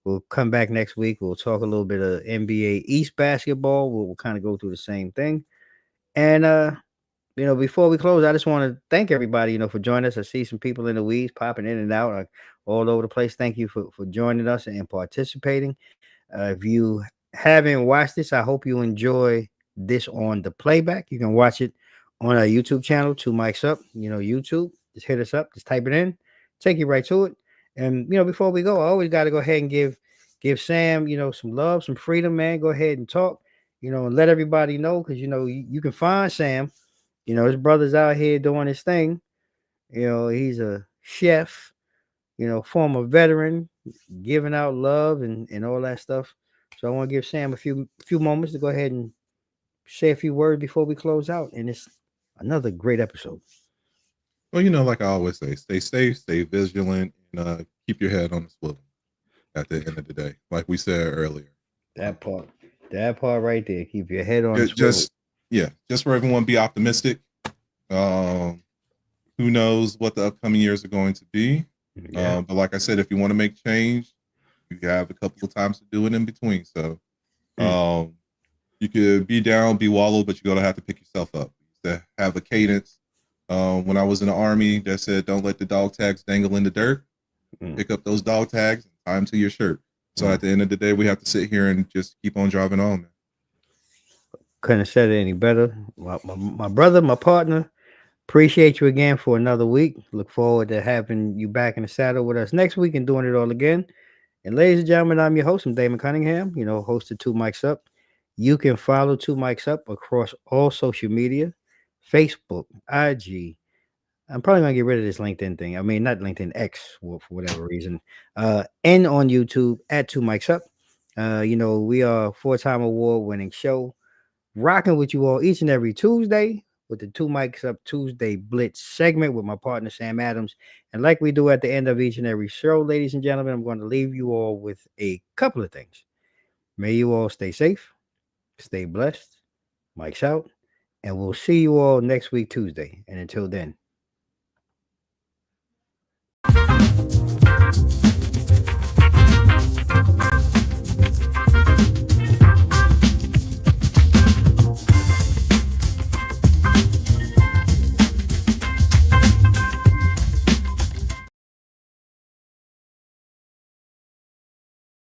We'll come back next week. We'll talk a little bit of NBA East basketball. We'll kind of go through the same thing. And, before we close, I just want to thank everybody, for joining us. I see some people in the weeds popping in and out all over the place. Thank you for joining us and participating. If you haven't watched this, I hope you enjoy this on the playback. You can watch it on our YouTube channel, 2 Mics Up. YouTube. Just hit us up. Just type it in. Take you right to it. And before we go, I always got to go ahead and give Sam, some love, some freedom, man. Go ahead and talk, and let everybody know because you can find Sam. His brother's out here doing his thing. He's a chef. Former veteran, giving out love and all that stuff. So I want to give Sam a few moments to go ahead and say a few words before we close out. And it's another great episode. Well, like I always say, stay safe, stay vigilant, and keep your head on the swivel at the end of the day. Like we said earlier. That part right there. Keep your head on the swivel. Just for everyone, be optimistic. Who knows what the upcoming years are going to be? Yeah. But like I said, if you want to make change, you have a couple of times to do it in between. So you could be down, be wallowed, but you're going to have to pick yourself up. To have a cadence. When I was in the Army, that said, don't let the dog tags dangle in the dirt. Pick up those dog tags and tie them to your shirt. So at the end of the day, we have to sit here and just keep on driving on. Man. Couldn't have said it any better. My brother, my partner, appreciate you again for another week. Look forward to having you back in the saddle with us next week and doing it all again. And ladies and gentlemen, I'm your host. I'm Damon Cunningham, host of 2 Mics Up. You can follow 2 Mics Up across all social media, Facebook, IG. I'm probably going to get rid of this LinkedIn thing. I mean, not LinkedIn, X for whatever reason. And on YouTube at 2 Mics Up. We are a 4-time award-winning show rocking with you all each and every Tuesday with the 2 Mics Up Tuesday Blitz segment with my partner, Sam Adams. And like we do at the end of each and every show, ladies and gentlemen, I'm going to leave you all with a couple of things. May you all stay safe, stay blessed, Mics out, and we'll see you all next week, Tuesday. And until then,